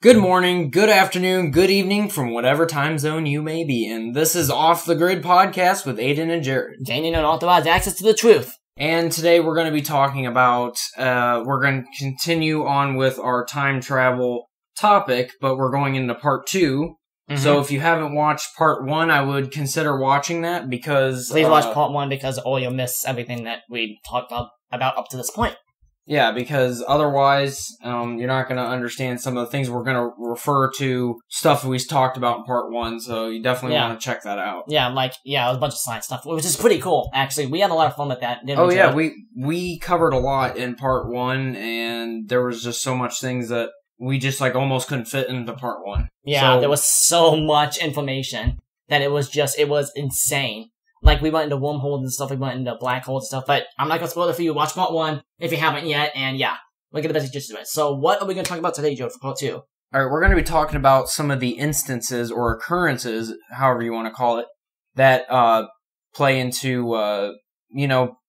Good morning, good afternoon, good evening from whatever time zone you may be in. This is Off the Grid Podcast with Aiden and Jared. Gaining unauthorized access to the truth. And today we're going to be talking about, we're going to continue on with our time travel topic, but we're going into part 2. Mm-hmm. So if you haven't watched part 1, I would consider watching that because... Please watch part 1 because or you'll miss everything that we talked about up to this point. Yeah, because otherwise, you're not going to understand some of the things we're going to refer to stuff we talked about in part 1, so you definitely want to check that out. Yeah, it was a bunch of science stuff, which is pretty cool, actually. We had a lot of fun with that, didn't we? Oh, yeah, we covered a lot in part 1, and there was just so much things that we just, almost couldn't fit into part 1. Yeah, there was so much information that it was insane. We went into wormholes and stuff, we went into black holes and stuff, but I'm not going to spoil it for you. Watch part 1 if you haven't yet, and yeah, we'll get the best gist of it. So what are we going to talk about today, Joe, for part 2? Alright, we're going to be talking about some of the instances or occurrences, however you want to call it, that play into,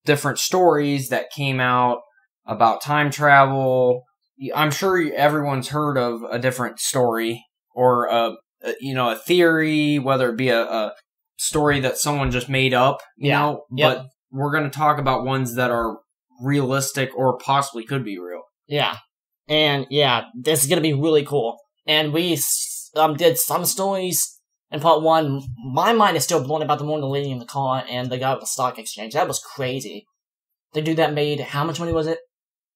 different stories that came out about time travel. I'm sure everyone's heard of a different story or, a theory, whether it be a story that someone just made up, but we're going to talk about ones that are realistic or possibly could be real. Yeah. And yeah, this is going to be really cool. And we did some stories in part 1. My mind is still blown about the one, the lady in the car and the guy with the stock exchange. That was crazy. The dude that made, how much money was it?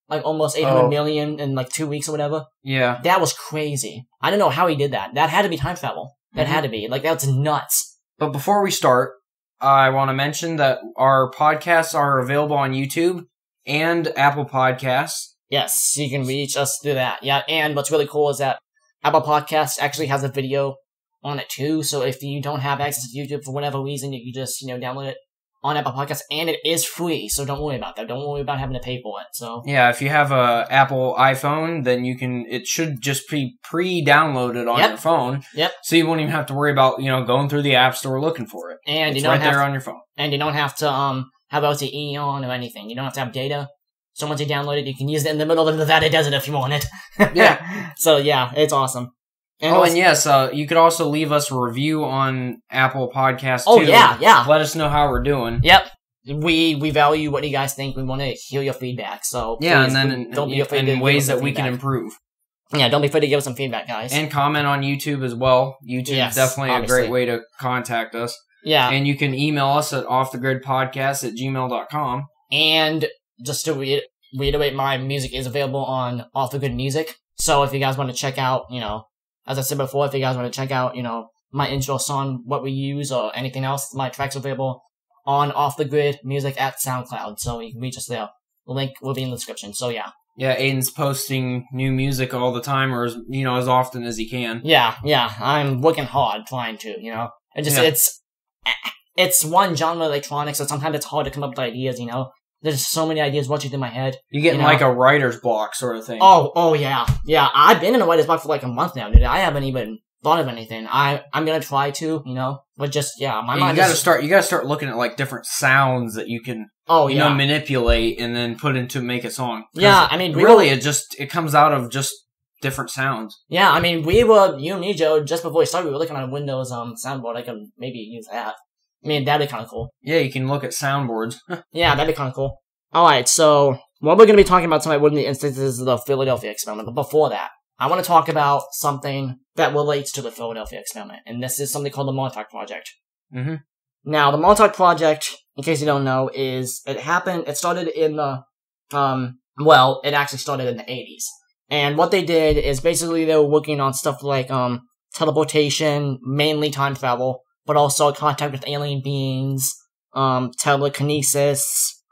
Almost 800 million in 2 weeks or whatever. Yeah. That was crazy. I don't know how he did that. That had to be time travel. That had to be. That's nuts. But before we start, I want to mention that our podcasts are available on YouTube and Apple Podcasts. Yes, you can reach us through that. Yeah, and what's really cool is that Apple Podcasts actually has a video on it too, so if you don't have access to YouTube for whatever reason, you can just, download it on Apple Podcasts, and it is free, so don't worry about that. Don't worry about having to pay for it, so. Yeah, if you have a Apple iPhone, then it should just be pre-downloaded on your phone. Yep. So you won't even have to worry about, going through the App Store looking for it. And it's right there on your phone. And you don't have to, have LTE on or anything. You don't have to have data. So once you download it, you can use it in the middle of the Nevada desert if you want it. Yeah. So yeah, it's awesome. And yes, you could also leave us a review on Apple Podcasts, too. Oh, yeah. Let us know how we're doing. Yep. We value what you guys think. We want to hear your feedback, so yeah, please, and then don't be afraid to ways give us that we can improve. Yeah, don't be afraid to give us some feedback, guys. And comment on YouTube as well. YouTube is definitely a great way to contact us. Yeah. And you can email us at offthegridpodcast@gmail.com. And just to reiterate, my music is available on Off the Grid Music. So if you guys want to check out, as I said before, if you guys want to check out, my intro song, what we use, or anything else, my tracks are available on Off the Grid Music at SoundCloud. So you can reach us there. The link will be in the description. So yeah. Yeah, Aiden's posting new music all the time, or as often as he can. Yeah. I'm working hard trying to, It's one genre of electronics, so sometimes it's hard to come up with ideas, There's so many ideas rushing through my head. You get in a writer's block sort of thing. Oh yeah. Yeah, I've been in a writer's block for a month now, dude. I haven't even thought of anything. I'm gonna try to, but just, my mind you gotta start looking at different sounds that you can, manipulate and then make a song. Yeah, really it comes out of just different sounds. Yeah, you and me, Joe, just before we started, we were looking on a Windows, soundboard. I could maybe use that. That'd be kind of cool. Yeah, you can look at soundboards. Yeah, that'd be kind of cool. Alright, so, what we're going to be talking about tonight would be the instances of the Philadelphia experiment. But before that, I want to talk about something that relates to the Philadelphia experiment. And this is something called the Montauk Project. Mm-hmm. Now, the Montauk Project, in case you don't know, it started in it actually started in the 80s. And what they did is basically they were working on stuff like, teleportation, mainly time travel, but also contact with alien beings, telekinesis,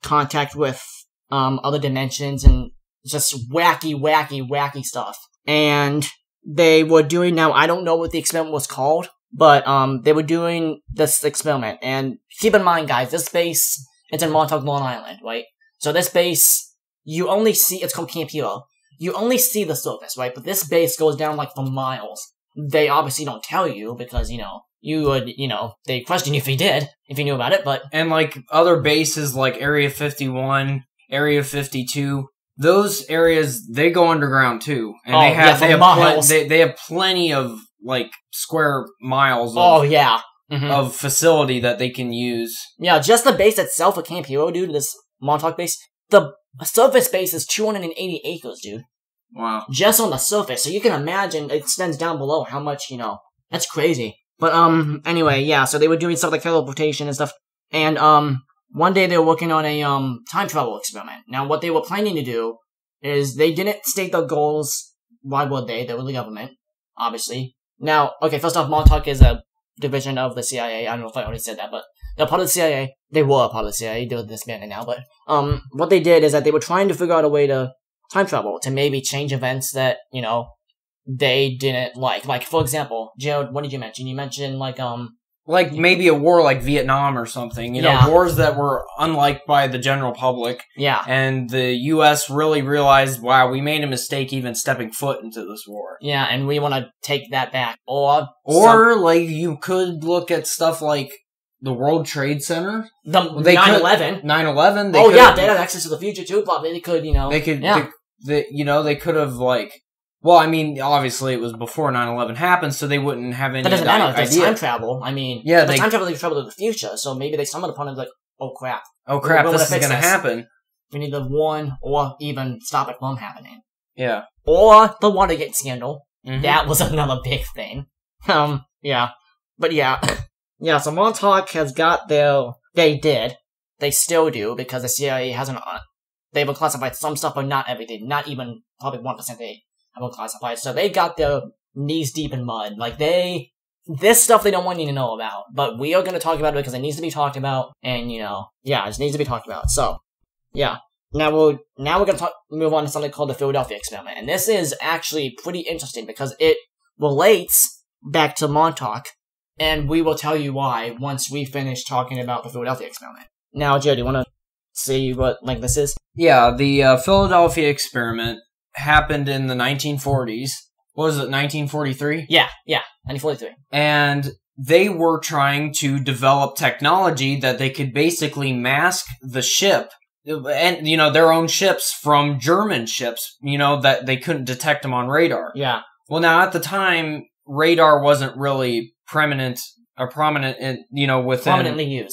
contact with, other dimensions, and just wacky stuff. And they were doing, now I don't know what the experiment was called, but, they were doing this experiment. And keep in mind, guys, this base, it's in Montauk, Long Island, right? So this base, you only see, it's called Camp Hero. You only see the surface, right? But this base goes down for miles. They obviously don't tell you because, you would, they question you if you knew about it, but... And other bases like Area 51, Area 52, those areas, they go underground too. And Oh, they have, yeah, for miles. they have plenty of, like, square miles of, Oh, yeah. Mhm. of facility that they can use. Yeah, just the base itself of Camp Hero, dude, this Montauk base, the surface base is 280 acres, dude. Wow. Just on the surface, so you can imagine it extends down below how much, that's crazy. But, anyway, yeah, so they were doing stuff like teleportation and stuff, and, one day they were working on a, time travel experiment. Now, what they were planning to do is they didn't state their goals. Why would they? They were the government, obviously. Now, okay, first off, Montauk is a division of the CIA. I don't know if I already said that, but they're part of the CIA. They were a part of the CIA. They're disbanded now, but, what they did is that they were trying to figure out a way to time travel, to maybe change events that, they didn't like. Like, for example, Jared, what did you mention? You mentioned, Like maybe a war like Vietnam or something, Yeah. wars that were unliked by the general public. yeah. And the U.S. really realized, wow, we made a mistake even stepping foot into this war. Yeah, and we want to take that back. Or, Like, you could look at stuff like the World Trade Center. the They 9/11. 9/11. Oh, yeah, they had access to the future, too. Probably they could, They could, yeah. they could have, like, well, I mean, obviously it was before 9/11 happened, so they wouldn't have any That doesn't matter if there's idea. time travel. I mean, Yeah, if time travel, they can travel to the future, so maybe they stumbled upon it like, oh crap. Oh crap, We're this gonna is fix gonna this. happen. We need to warn or even stop it from happening. Yeah. Or the Watergate scandal. Mhm. That was another big thing. Yeah. But yeah. Yeah, so Montauk has got they did. They still do, because the CIA hasn't, they've classified some stuff, but not everything. Not even probably 1% they have classified. So they got their knees deep in mud. Like this stuff they don't want you to know about. But we are going to talk about it because it needs to be talked about. And, yeah, it needs to be talked about. So, yeah. Now we're going to move on to something called the Philadelphia experiment. And this is actually pretty interesting because it relates back to Montauk. And we will tell you why once we finish talking about the Philadelphia experiment. Now, Joe, do you want to see what, this is? Yeah, the Philadelphia experiment happened in the 1940s. What was it, 1943? Yeah, 1943. And they were trying to develop technology that they could basically mask the ship, and, their own ships from German ships, that they couldn't detect them on radar. Yeah. Well, now, at the time, radar wasn't really prominent in,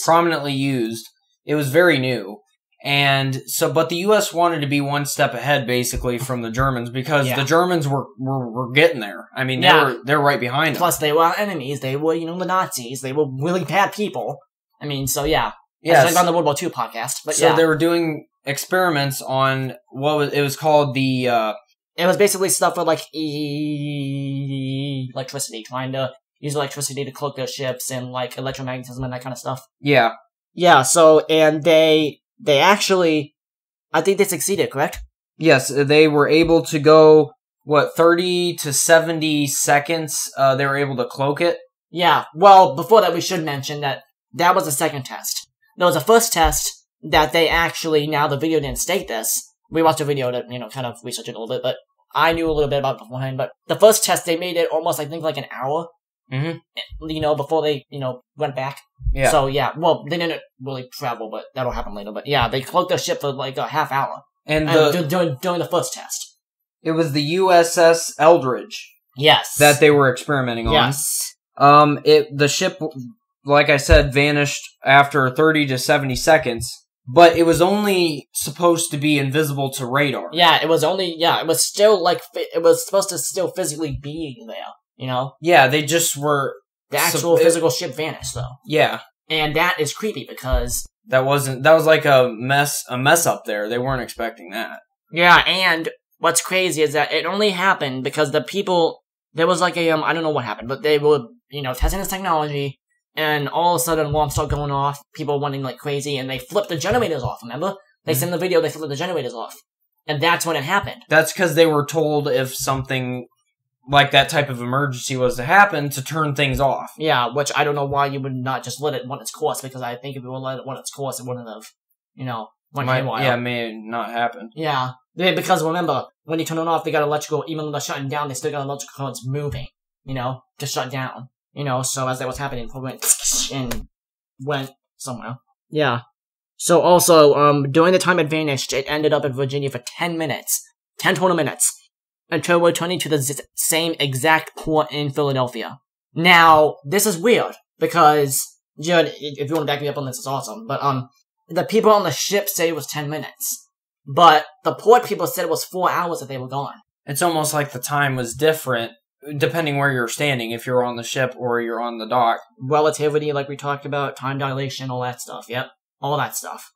prominently used. It was very new. And so, but the U.S. wanted to be one step ahead, basically, from the Germans, because the Germans were getting there. I mean, they're right behind them. Plus, they were our enemies. They were, the Nazis. They were really bad people. I mean, so yeah. Yes. It's like on the World War II podcast. But so they were doing experiments on it was called the, it was basically stuff with, electricity, trying to use electricity to cloak their ships and, electromagnetism and that kind of stuff. Yeah. Yeah, so, and they actually, I think they succeeded, correct? Yes, they were able to go, 30 to 70 seconds, they were able to cloak it. Yeah, well, before that we should mention that was the second test. There was a first test that they actually, now the video didn't state this. We watched a video to, kind of research it a little bit, but I knew a little bit about it beforehand, but the first test, they made it almost, I think, an hour. Mm-hmm. Before they, went back. Yeah. So, yeah, well, they didn't really travel, but that'll happen later. But, yeah, they cloaked their ship for, a half hour. And during the first test. It was the USS Eldridge. Yes. That they were experimenting on. Yes. The ship, like I said, vanished after 30 to 70 seconds. But it was only supposed to be invisible to radar. Yeah, it was still, it was supposed to still physically be there. Yeah, they just were... The actual physical ship vanished, though. Yeah. And that is creepy, because... That was like a mess up there. They weren't expecting that. Yeah, and what's crazy is that it only happened because the people... There was I don't know what happened, but they were, testing this technology, and all of a sudden alarms start going off, people running like crazy, and they flipped the generators off, remember? They sent the video, they flipped the generators off. And that's when it happened. That's because they were told if something... like that type of emergency was to happen, to turn things off. Yeah, which I don't know why you would not just let it run its course, because I think if you would let it run its course, it wouldn't have, went haywire. Yeah, it may not happen. Yeah, because remember, when you turn it off, they got electrical, even though they're shutting down, they still got electrical cords moving, to shut down. So as that was happening, it went and went somewhere. Yeah. So also, during the time it vanished, it ended up in Virginia for 10 minutes. 10 total minutes. Until returning to the same exact port in Philadelphia. Now, this is weird, because, Jared, if you want to back me up on this, it's awesome, but, the people on the ship say it was 10 minutes. But the port people said it was 4 hours that they were gone. It's almost like the time was different, depending where you're standing, if you're on the ship or you're on the dock. Relativity, like we talked about, time dilation, all that stuff, yep. All that stuff.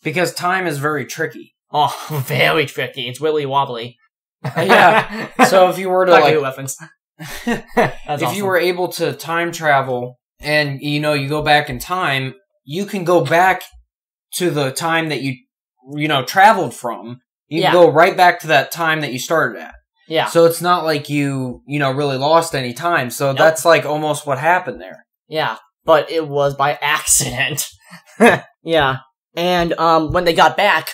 Because time is very tricky. Oh, very tricky. It's really wobbly. Yeah. So if you were to like, reference. if you were able to time travel and you go back in time, you can go back to the time that you traveled from. You can go right back to that time that you started at. Yeah. So it's not like you really lost any time. So that's like almost what happened there. Yeah. But it was by accident. Yeah. And when they got back,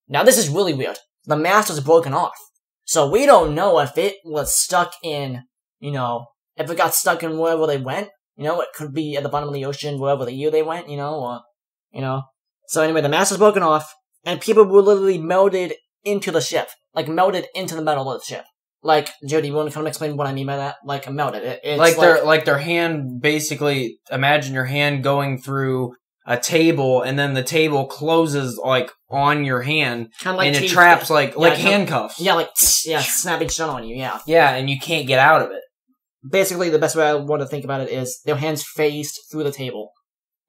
now this is really weird. The mast was broken off. So we don't know if it was stuck in, if it got stuck in wherever they went. It could be at the bottom of the ocean, wherever the year they went, So anyway, the mast was broken off, and people were literally melted into the ship. Like, melted into the metal of the ship. Like, Jody, you want to come explain what I mean by that? Like, melted. It's like their hand, basically, imagine your hand going through a table, and then the table closes, like, on your hand, kind of like and teeth, it traps, like handcuffs. Yeah, snapping shut on you, yeah. Yeah, and you can't get out of it. Basically, the best way I want to think about it is their hands phased through the table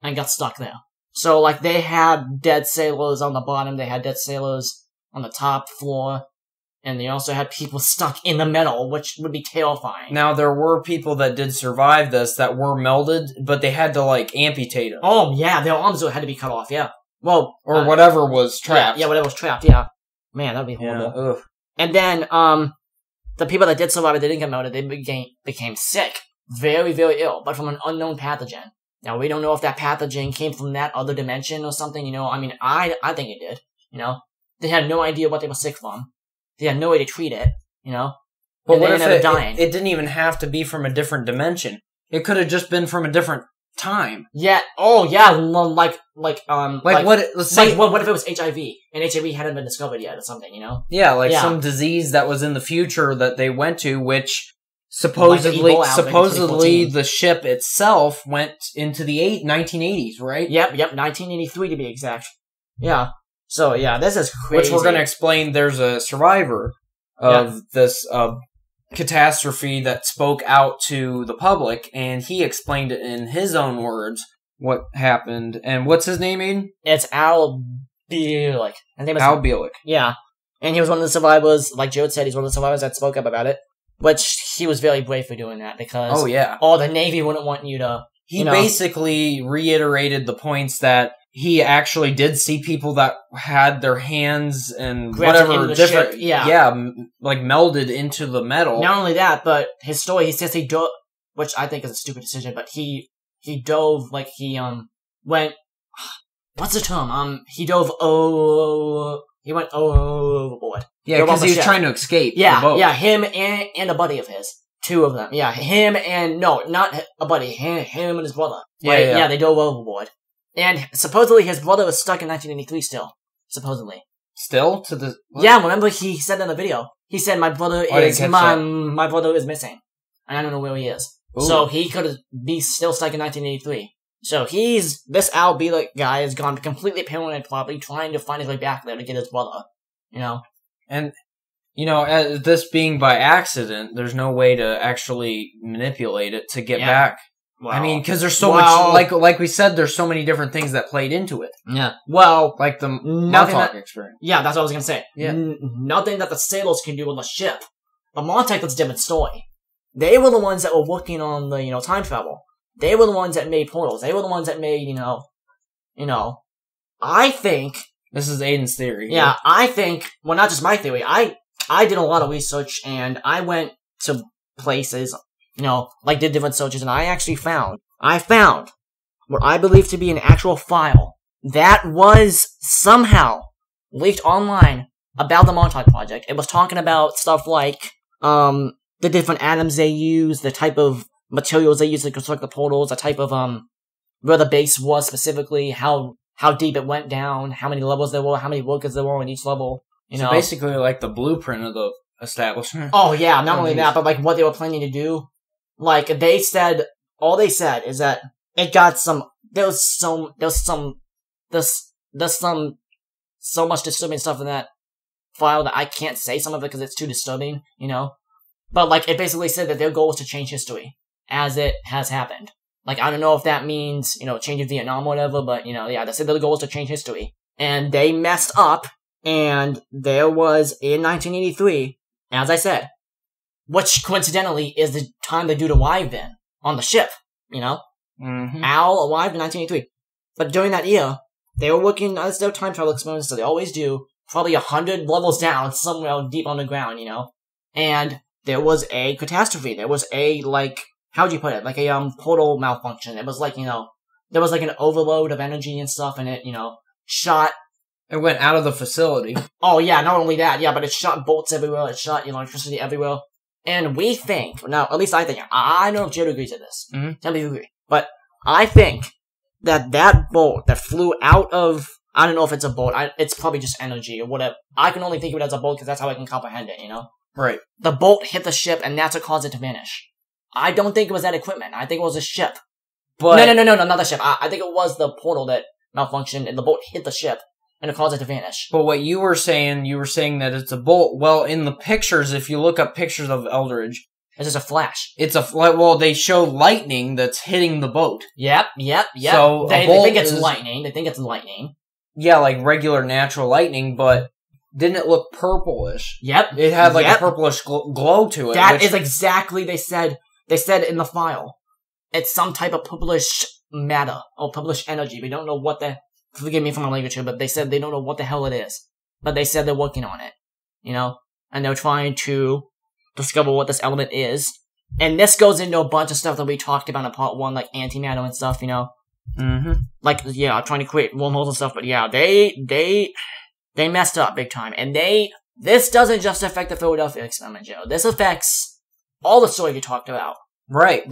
and got stuck there. So, like, they had dead sailors on the bottom, they had dead sailors on the top floor, and they also had people stuck in the middle, which would be terrifying. Now, there were people that did survive this that were melded, but they had to, like, amputate them. Oh, yeah, their arms had to be cut off, yeah. Well, or whatever was trapped. Yeah, whatever was trapped, yeah. Man, that'd be horrible. Yeah, and then, the people that did survive, they didn't get melded, they became sick. Very, very ill, but from an unknown pathogen. Now, we don't know if that pathogen came from that other dimension or something, I mean, I think it did, They had no idea what they were sick from. They had no way to treat it, But what if it didn't even have to be from a different dimension? It could have just been from a different time. Yeah. Oh, yeah. What if it was HIV and HIV hadn't been discovered yet or something? Yeah, some disease that was in the future that they went to, which supposedly the ship itself went into the 1980s, right? Yep. 1983 to be exact. Yeah. So yeah, this is crazy. Which we're going to explain. There's a survivor of this catastrophe that spoke out to the public, and he explained it in his own words what happened. And what's his name, Aiden? It's Al Bielek. His name is Al Bielek. Yeah, and he was one of the survivors. Like Jared said, he's one of the survivors that spoke up about it, which he was very brave for doing that because the Navy wouldn't want you to. He basically reiterated the points that he actually did see people that had their hands and whatever different, like melded into the metal. Not only that, but his story, he says he dove, which I think is a stupid decision, but he dove, like he, went, what's the term? He dove, he went overboard. Yeah, because he was trying to escape the boat. Yeah, him and a buddy of his. Two of them. Yeah, him and, no, not a buddy, him and his brother. Right? Yeah, they dove overboard. And supposedly his brother was stuck in 1983 still. Supposedly. Still? To the... What? Yeah, remember he said in the video. He said, my brother is missing. And I don't know where he is. Ooh. So he could be still stuck in 1983. So this Al Bielek guy has gone completely paranoid probably, trying to find his way back there to get his brother. And, as this being by accident, there's no way to actually manipulate it to get back. Well, I mean, because there's so much, like we said, there's so many different things that played into it. Yeah. Well, like the Montauk experience. Yeah, that's what I was gonna say. Yeah. Nothing that the sailors can do on the ship. The Montauk, that's a different story. They were the ones that were working on the, time travel. They were the ones that made portals. They were the ones that made, I think... This is Aiden's theory. Yeah, I think, well, not just my theory. I did a lot of research, and I went to places... did different searches, and I found what I believe to be an actual file that was somehow leaked online about the Montauk Project. It was talking about stuff like, the different atoms they use, the type of materials they use to construct the portals, the type of, where the base was specifically, how how deep it went down, how many levels there were, how many workers there were in each level. You know, basically like the blueprint of the establishment. Oh yeah, not only that, but like what they were planning to do. Like all they said is that it got there's so much disturbing stuff in that file that I can't say some of it because it's too disturbing, you know? But like, it basically said that their goal was to change history as it has happened. Like, I don't know if that means, you know, changing Vietnam or whatever, but, you know, yeah, they said their goal was to change history. And they messed up, and there was, in 1983, as I said, which coincidentally is the time the dude arrived in, on the ship, you know? Mm-hmm. Al arrived in 1983. But during that year, they were working on their time travel experiments, so they always do, probably 100 levels down, somewhere deep on the ground, you know? And there was a catastrophe. There was a, like, how'd you put it? Like a, portal malfunction. It was like, you know, there was like an overload of energy and stuff, and it, you know, shot. It went out of the facility. Oh yeah, not only that, yeah, but it shot bolts everywhere, it shot, you know, electricity everywhere. And we think, now, at least I think, I don't know if Jared agrees with this. Mm-hmm. Tell me if you agree. But I think that bolt that flew out of, I don't know if it's a bolt, it's probably just energy or whatever. I can only think of it as a bolt because that's how I can comprehend it, you know? Right. The bolt hit the ship and that's what caused it to vanish. I don't think it was that equipment. I think it was a ship. But No, not the ship. I think it was the portal that malfunctioned and the bolt hit the ship and it caused it to vanish. But what you were saying that it's a bolt. Well, in the pictures, if you look up pictures of Eldridge, it's just a flash. It's well, they show lightning that's hitting the boat. Yep. So they think it's lightning. They think it's lightning. Yeah, like regular natural lightning, but didn't it look purplish? Yep. It had like a purplish glow to it. That is exactly, they said in the file. It's some type of purplish matter or purplish energy. We don't know what forgive me for my language here, but they said they don't know what the hell it is. But they said they're working on it. You know? And they're trying to discover what this element is. And this goes into a bunch of stuff that we talked about in part 1, like antimatter and stuff, you know? Mm-hmm. Like, yeah, trying to create wormholes and stuff, but yeah, they messed up big time. And this doesn't just affect the Philadelphia experiment, Joe. This affects all the story you talked about. Right.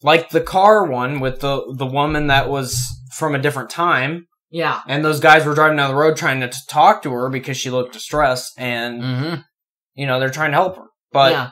Like the car one with the woman that was from a different time. Yeah. And those guys were driving down the road trying to talk to her because she looked distressed and, you know, they're trying to help her. But,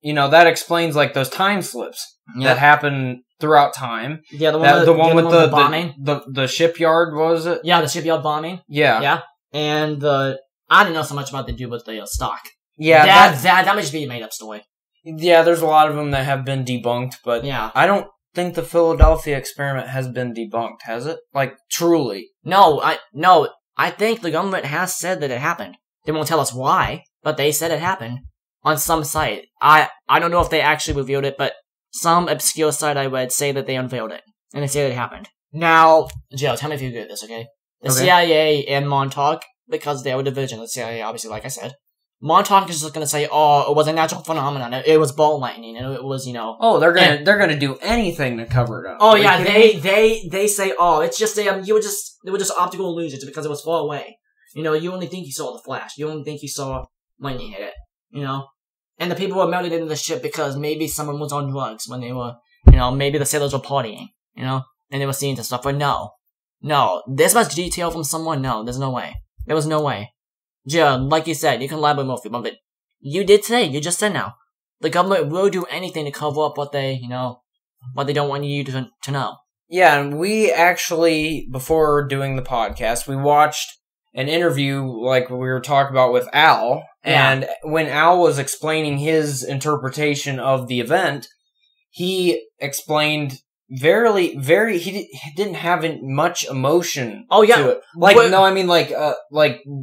you know, that explains like those time slips that happen throughout time. Yeah, the one with the bombing. The shipyard, what was it? Yeah, the shipyard bombing. Yeah. Yeah. And I didn't know so much about the dude with the stock. Yeah. That might just be a made up story. Yeah, there's a lot of them that have been debunked, but I don't think the Philadelphia experiment has been debunked, has it? Like, truly. No, I think the government has said that it happened. They won't tell us why, but they said it happened on some site. I don't know if they actually revealed it, but some obscure site I read say that they unveiled it, and they say that it happened. Now, Joe, tell me if you agree with this, okay? The CIA and Montauk, because they were a division of the CIA, obviously, like I said, Montauk is just gonna say, oh, it was a natural phenomenon, it was ball lightning, and it was, you know... Oh, they're gonna do anything to cover it up. Oh, yeah, they say, oh, it's just they were just optical illusions because it was far away. You know, you only think you saw the flash. You only think you saw lightning hit it, you know? And the people were melted into the ship because maybe someone was on drugs when they were, you know, maybe the sailors were partying, you know? And they were seeing this stuff, but no, this much detail from someone, no, there's no way. There was no way. Jared, like you said, you can elaborate more if you want, but you did today, you just said now. The government will do anything to cover up what they, you know, what they don't want you to know. Yeah, and we actually, before doing the podcast, we watched an interview like we were talking about with Al, and when Al was explaining his interpretation of the event, he explained he didn't have much emotion to it. Like, no, I mean, like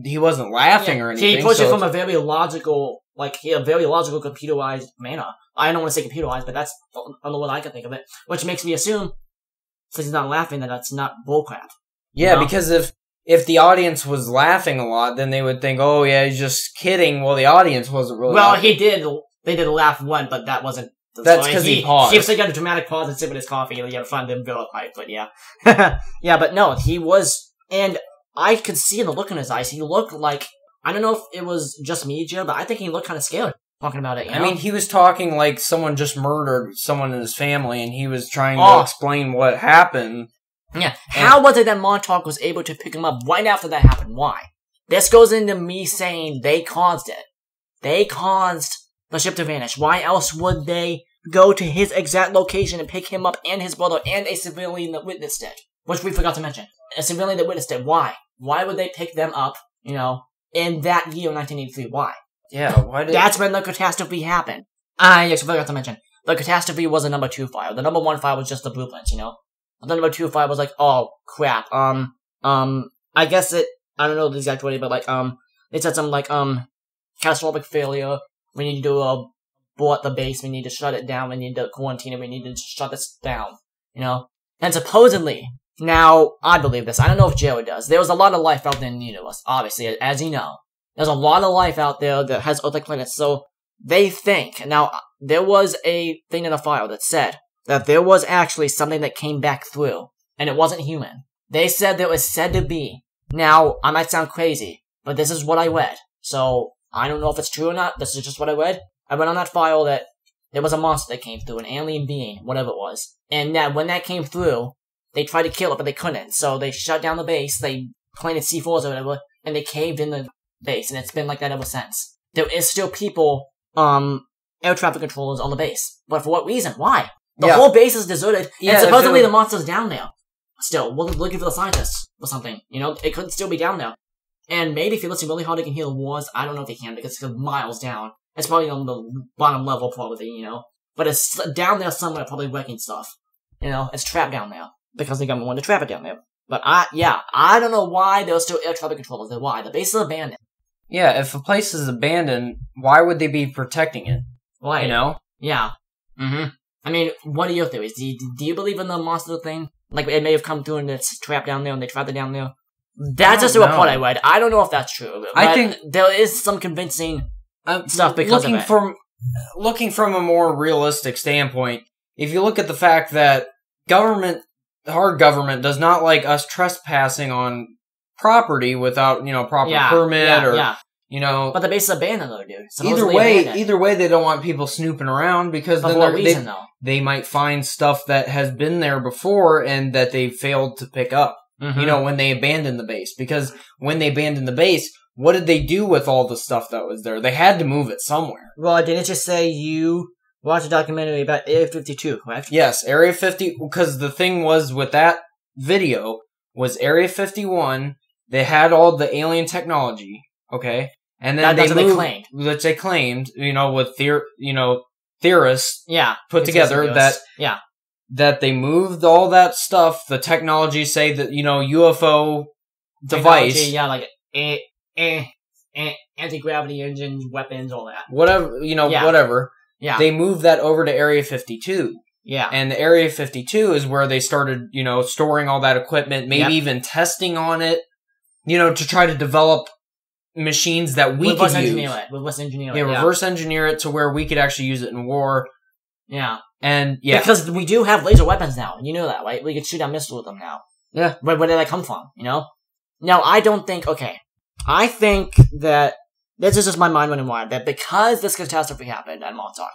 he wasn't laughing or anything. He puts it from a very logical, computerized manner. I don't want to say computerized, but that's the way I can think of it. Which makes me assume, since he's not laughing, that that's not bullcrap. Yeah, you know? Because if the audience was laughing a lot, then they would think, oh yeah, he's just kidding. Well, the audience wasn't really laughing. They did laugh one, but that wasn't... That's because he paused. He got a dramatic pause and sit with his coffee, and you find them go pipe, but yeah. Yeah, but no, he was, and I could see the look in his eyes. He looked like, I don't know if it was just me, Joe, but I think he looked kind of scared talking about it, you know? I mean, he was talking like someone just murdered someone in his family, and he was trying to explain what happened, Yeah. How was it that Montauk was able to pick him up right after that happened? Why? This goes into me saying they caused it. They caused the ship to vanish. Why else would they go to his exact location and pick him up and his brother and a civilian that witnessed it? Which we forgot to mention. A civilian that witnessed it. Why? Why would they pick them up, in that year, 1983? Why? Yeah, why did... That's when the catastrophe happened. Yes, I forgot to mention. The catastrophe was a number 2 file. The number 1 file was just the blueprints, The number 2 file was like, oh, crap. I guess I don't know the exact wording, but it said something like, catastrophic failure. We need to abort the base. We need to shut it down. We need to quarantine it. We need to shut this down. And supposedly, now, I believe this. I don't know if Jared does. There was a lot of life out there in the universe, obviously, as you know. There's a lot of life out there that has Earth-like planets, so they think. Now, there was a thing in the file that said that there was actually something that came back through, and it wasn't human. They said there was said to be. Now, I might sound crazy, but this is what I read. So, I don't know if it's true or not. This is just what I read. I read on that file that there was a monster that came through, an alien being, whatever it was. And that when that came through, they tried to kill it, but they couldn't. So they shut down the base, they planted C4s or whatever, and they caved in the base, and it's been like that ever since. There is still people, air traffic controllers on the base. But for what reason? Why? The whole base is deserted, and supposedly the monster's down there. Still, we're looking for the scientists or something. It could still be down there. And maybe if you listen really hard, you can hear the wars. I don't know if you can, because it's miles down. It's probably on the bottom level, probably, But it's down there somewhere, probably wrecking stuff. It's trapped down there. Because the government wanted to trap it down there. But I don't know why there's still air traffic controllers. Why? The base is abandoned. Yeah, if a place is abandoned, why would they be protecting it? Why? Yeah. Mm-hmm. I mean, what are your theories? Do you believe in the monster thing? Like, it may have come through and it's trapped down there and they trapped it down there? That's just a report I read. I don't know if that's true. But I think there is some convincing stuff because of it. Looking from a more realistic standpoint, if you look at the fact that our government does not like us trespassing on property without, proper permit But the base is abandoned though, dude. Either way, they don't want people snooping around because then they might find stuff that has been there before and that they failed to pick up. Mm-hmm. When they abandoned the base. Because when they abandoned the base, what did they do with all the stuff that was there? They had to move it somewhere. Well, didn't it just say you watched a documentary about Area 52, correct? Yes, Area 50, because the thing was with that video was Area 51, they had all the alien technology, okay? And then that's what they claimed. Which they claimed, with theorists put together that they moved all that stuff, the technology, say that, UFO device. Like anti-gravity engines, weapons, all that. Whatever, whatever. Yeah. They moved that over to Area 52. Yeah. And the Area 52 is where they started, storing all that equipment, maybe even testing on it, to try to develop machines that we could use. Reverse engineer it. Yeah, reverse engineer it to where we could actually use it in war. Yeah. And, because we do have laser weapons now. You know that, right? We can shoot down missiles with them now. Yeah. Where did that come from, Now, I don't think, I think that, this is just my mind running wild, that because this catastrophe happened at Montauk,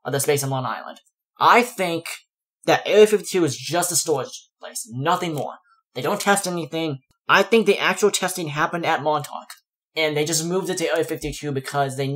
or the space on Long Island, I think that Area 52 is just a storage place, nothing more. They don't test anything. I think the actual testing happened at Montauk, and they just moved it to Area 52 because they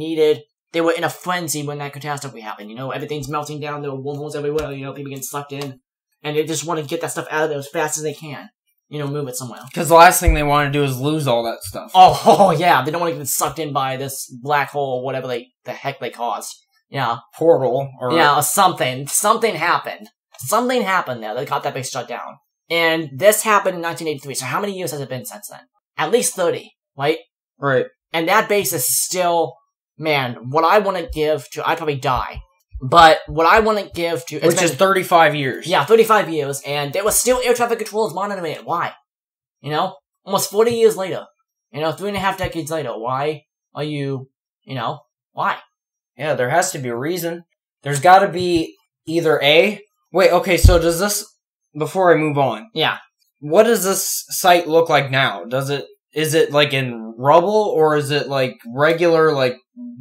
were in a frenzy when that catastrophe happened, everything's melting down, there were wormholes everywhere, people getting sucked in, and they just want to get that stuff out of there as fast as they can. Move it somewhere. Because the last thing they want to do is lose all that stuff. Oh, yeah. They don't want to get sucked in by this black hole or whatever the heck they caused. Yeah. Portal. Or something. Something happened. Something happened there that got that base shut down. And this happened in 1983. So how many years has it been since then? At least 30, right? Right. And that base is still, man, what I want to give to, I'd probably die. But what I want to give to... Which is 35 years. Yeah, 35 years. And there was still air traffic controllers monitoring it. Why? Almost 40 years later. 3.5 decades later. Why are you... why? Yeah, there has to be a reason. There's got to be either A... Wait, okay, so does this... Before I move on. Yeah. What does this site look like now? Is it like in rubble? Or is it like regular, like,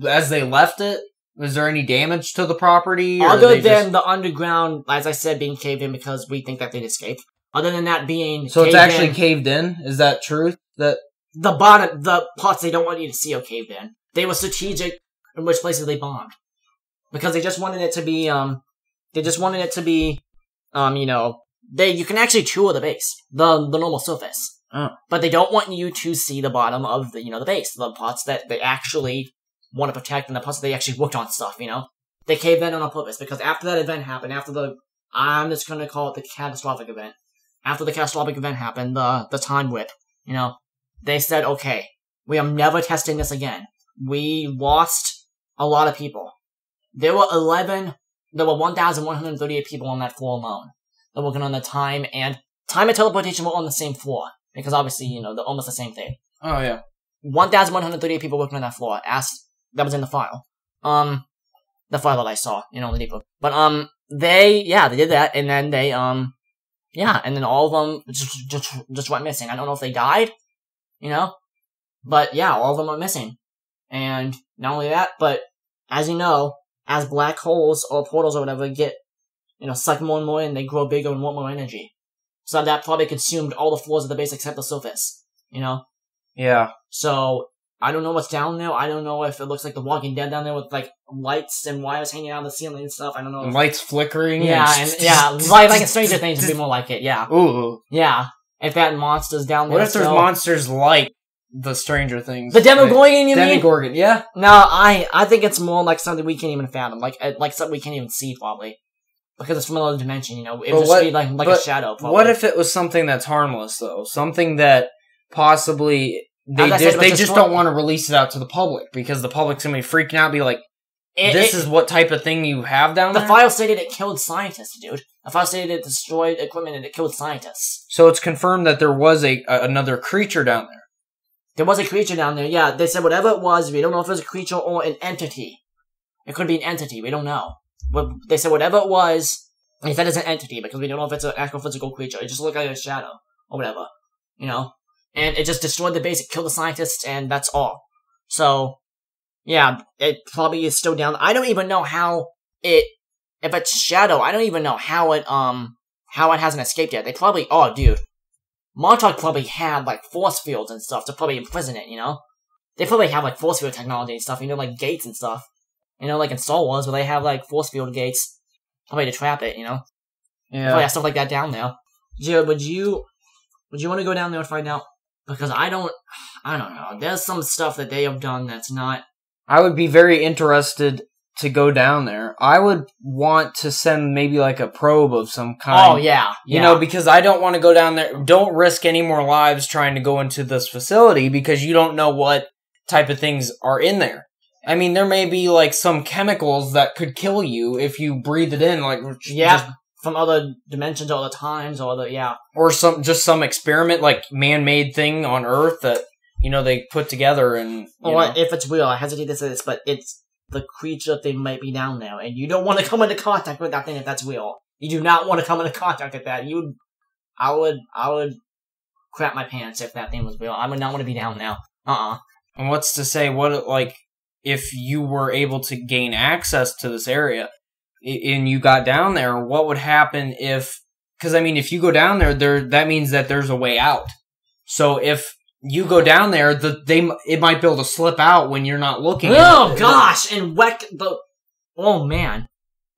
as they left it? Is there any damage to the property? Other than the underground, as I said, being caved in because we think that they'd escape. Other than that being So it's actually caved in? Is that true? That the parts they don't want you to see are caved in. They were strategic in which places they bombed. Because they just wanted it to be, you can actually tour the base. The normal surface. Oh. But they don't want you to see the bottom of the base. The parts that they actually want to protect and the parts that they actually worked on stuff, They caved in on purpose because after that event happened, I'm just gonna call it the catastrophic event. After the catastrophic event happened, the time whip, they said, okay, we are never testing this again. We lost a lot of people. There were 1,138 people on that floor alone. They're working on the time and teleportation were on the same floor. Because obviously, they're almost the same thing. Oh, yeah. 1,138 people working on that floor. That was in the file. The file that I saw, the depot. But, they did that, and then they, and then all of them just went missing. I don't know if they died, but yeah, all of them went missing. And not only that, but as you know, as black holes or portals or whatever get, suck more and more in, they grow bigger and want more energy. So that probably consumed all the floors of the base except the surface, Yeah. So, I don't know what's down there. I don't know if it looks like The Walking Dead down there with, lights and wires hanging out of the ceiling and stuff. I don't know. Lights flickering. Like in Stranger Things would be more like it, yeah. Ooh. Yeah. If that monster's down there. What if there's monsters like the Stranger Things? The Demogorgon, you mean? Demogorgon, yeah. No, I think it's more like something we can't even fathom. Like something we can't even see, probably. Because it's from another dimension, It would just be like a shadow, probably. What if it was something that's harmless, though? Something that possibly they just don't want to release it out to the public because the public's going to be freaking out, be like, this is what type of thing you have down there? The file stated it killed scientists, dude. The file stated it destroyed equipment and it killed scientists. So it's confirmed that there was another creature down there. There was a creature down there, yeah. They said whatever it was, we don't know if it was a creature or an entity. It could be an entity, we don't know. But they said whatever it was, they said it's an entity because we don't know if it's an actual physical creature. It just looked like a shadow or whatever, And it just destroyed the base, it killed the scientists, and that's all. So, yeah, it probably is still down. I don't even know how if it's shadow, I don't even know how it hasn't escaped yet. They probably, Montauk probably had, force fields and stuff to probably imprison it, They probably have, force field technology and stuff, like gates and stuff. Like in Star Wars, where they have, force field gates, probably to trap it, Yeah. Probably have stuff like that down there. Jared, would you want to go down there and find out? Because I don't know. There's some stuff that they have done that's not... I would be very interested to go down there. I would want to send maybe a probe of some kind. Oh, yeah. Because I don't want to go down there. Don't risk any more lives trying to go into this facility because you don't know what type of things are in there. I mean, there may be, some chemicals that could kill you if you breathe it in, from other dimensions, or other times, or or some experiment, man-made thing on Earth that, they put together and, if it's real, I hesitate to say this, but it's the creature thing might be down there, and you don't want to come into contact with that thing if that's real. You do not want to come into contact with that. I would crap my pants if that thing was real. I would not want to be down now. And what's to say, if you were able to gain access to this area and you got down there, what would happen because if you go down there, that means that there's a way out. So if you go down there, it might be able to slip out when you're not looking. Oh gosh, and wreck oh man.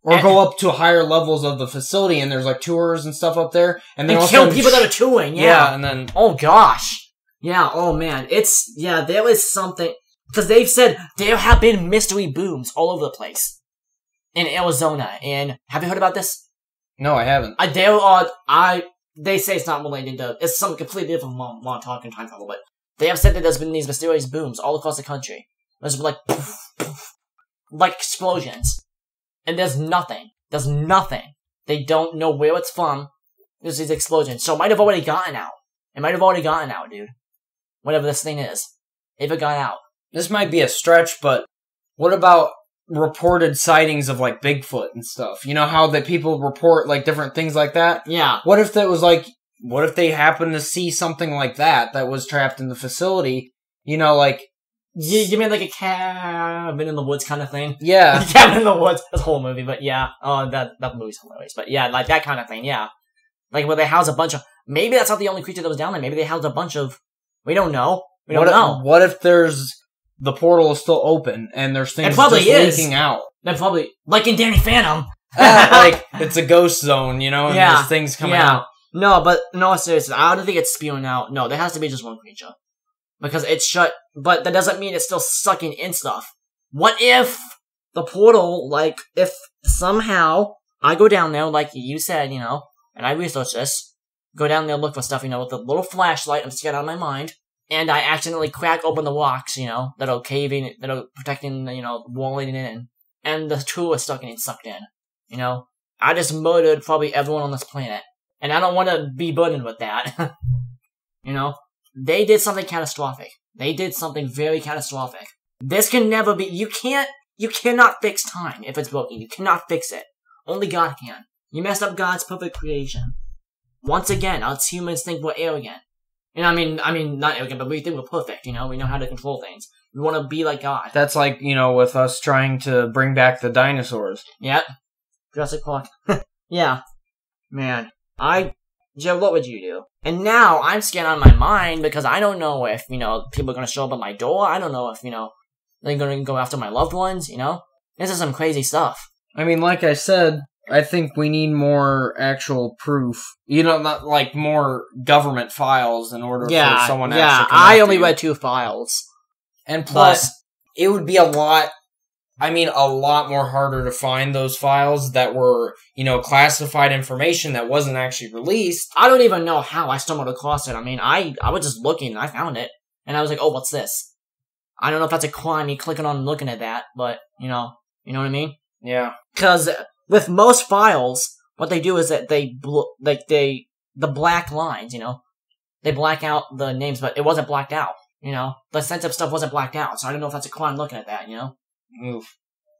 Or go up to higher levels of the facility and there's tours and stuff up there. And then kill people that are touring, yeah. And then... Oh gosh. Yeah, oh man. There is something... Because they've said there have been mystery booms all over the place. In Arizona. And have you heard about this? No, I haven't. They say it's not related to... It's something completely different from Montauk and time travel, but they have said that there's been these mysterious booms all across the country. There's been poof, poof, explosions. And there's nothing. There's nothing. They don't know where it's from. There's these explosions. So it might have already gotten out. It might have already gotten out, dude. Whatever this thing is. If it got out. This might be a stretch, but what about reported sightings of Bigfoot and stuff? How that people report different things like that? Yeah. What if that was what if they happened to see something like that was trapped in the facility? You mean a cabin in the woods kind of thing? Yeah. Cabin in the woods. That's a whole movie, but yeah. Oh, that movie's hilarious. But yeah, that kind of thing, yeah. Like, where they house a bunch of... Maybe that's not the only creature that was down there. Maybe they housed a bunch of... We don't know. We don't know. What if there's... The portal is still open, and there's things just leaking out? That probably... Like in Danny Phantom. Like, it's a ghost zone, you know, and there's things coming out. No, but no, seriously, I don't think it's spewing out. No, there has to be just one creature. Because it's shut, but that doesn't mean it's still sucking in stuff. What if the portal, like, if somehow I go down there, like you said, you know, and I research this, go down there, look for stuff, you know, with a little flashlight, I'm scared out of my mind, and I accidentally crack open the rocks, you know, that are caving, that are protecting, you know, walling it in, and the tool is getting sucked in, you know? I just murdered probably everyone on this planet, and I don't want to be burdened with that, you know? They did something catastrophic. They did something very catastrophic. This can never be, you cannot fix time if it's broken. You cannot fix it. Only God can. You messed up God's perfect creation. Once again, us humans think we're arrogant. And I mean, not arrogant, but we think we're perfect, you know? We know how to control things. We want to be like God. That's like, you know, with us trying to bring back the dinosaurs. Yep. Jurassic Park. Yeah. Man. Joe, what would you do? And now, I'm scared out of my mind because I don't know if, you know, people are gonna show up at my door. I don't know if, you know, they're gonna go after my loved ones, you know? This is some crazy stuff. I mean, like I said, I think we need more actual proof. You know, not like more government files in order for someone to actually come I only read 2 files. And plus, it would be a lot more harder to find those files that were, you know, classified information that wasn't actually released. I don't even know how I stumbled across it. I mean, I was just looking and I found it. And I was like, oh, what's this? I don't know if that's a crime, me clicking on and looking at that, but, you know what I mean? Yeah. Because with most files, what they do is that the black lines, you know, they black out the names, but it wasn't blacked out, you know? The sensitive stuff wasn't blacked out, so I don't know if that's a crime looking at that, you know? Oof.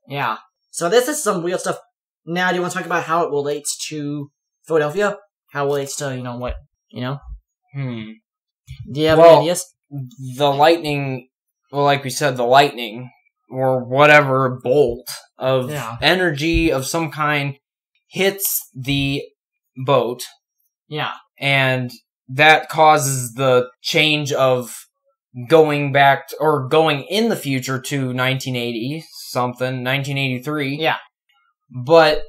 Yeah. So this is some weird stuff. Now, do you want to talk about how it relates to Philadelphia? How it relates to, you know, what, you know? Do you have any ideas? The lightning, well, like we said, the lightning, or whatever bolt of energy of some kind hits the boat. Yeah. And that causes the change of going back or going in the future to 1983. Yeah. But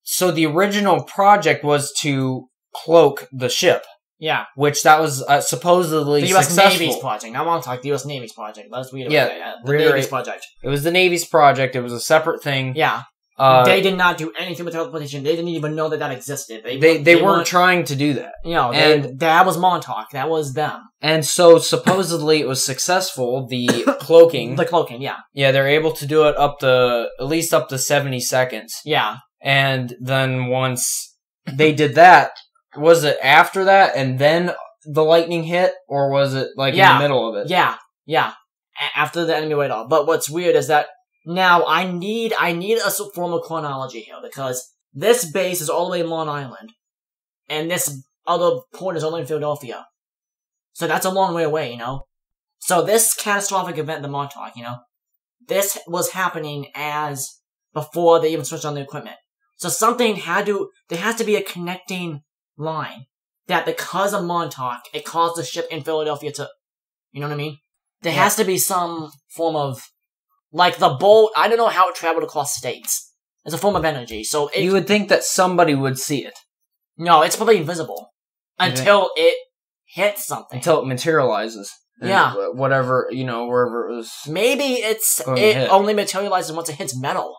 so the original project was to cloak the ship. Yeah. Which that was supposedly the U.S. successful. Navy's project. I want to talk the U.S. Navy's project. Let's read about it. The Navy's project. It was the Navy's project. It was a separate thing. Yeah. They did not do anything with teleportation. They didn't even know that existed. They weren't trying to do that. You know, that was Montauk. That was them. And so supposedly it was successful. The cloaking. The cloaking, yeah. Yeah, they're able to do it at least up to 70 seconds. Yeah. And then once they did that, was it after that and then the lightning hit, or was it like in the middle of it? Yeah. After the enemy went off. But what's weird is that now I need a form of chronology here, because this base is all the way in Long Island, and this other port is only in Philadelphia. So that's a long way away, you know? So this catastrophic event, the Montauk, you know, this was happening as before they even switched on the equipment. So there has to be a connecting line that because of Montauk, it caused the ship in Philadelphia to, you know what I mean? There has to be some form of, like the bolt, I don't know how it traveled across states. It's a form of energy, so you would think that somebody would see it. No, it's probably invisible. Until it hits something. Until it materializes. Yeah. Whatever, you know, wherever it was. Maybe it only materializes once it hits metal.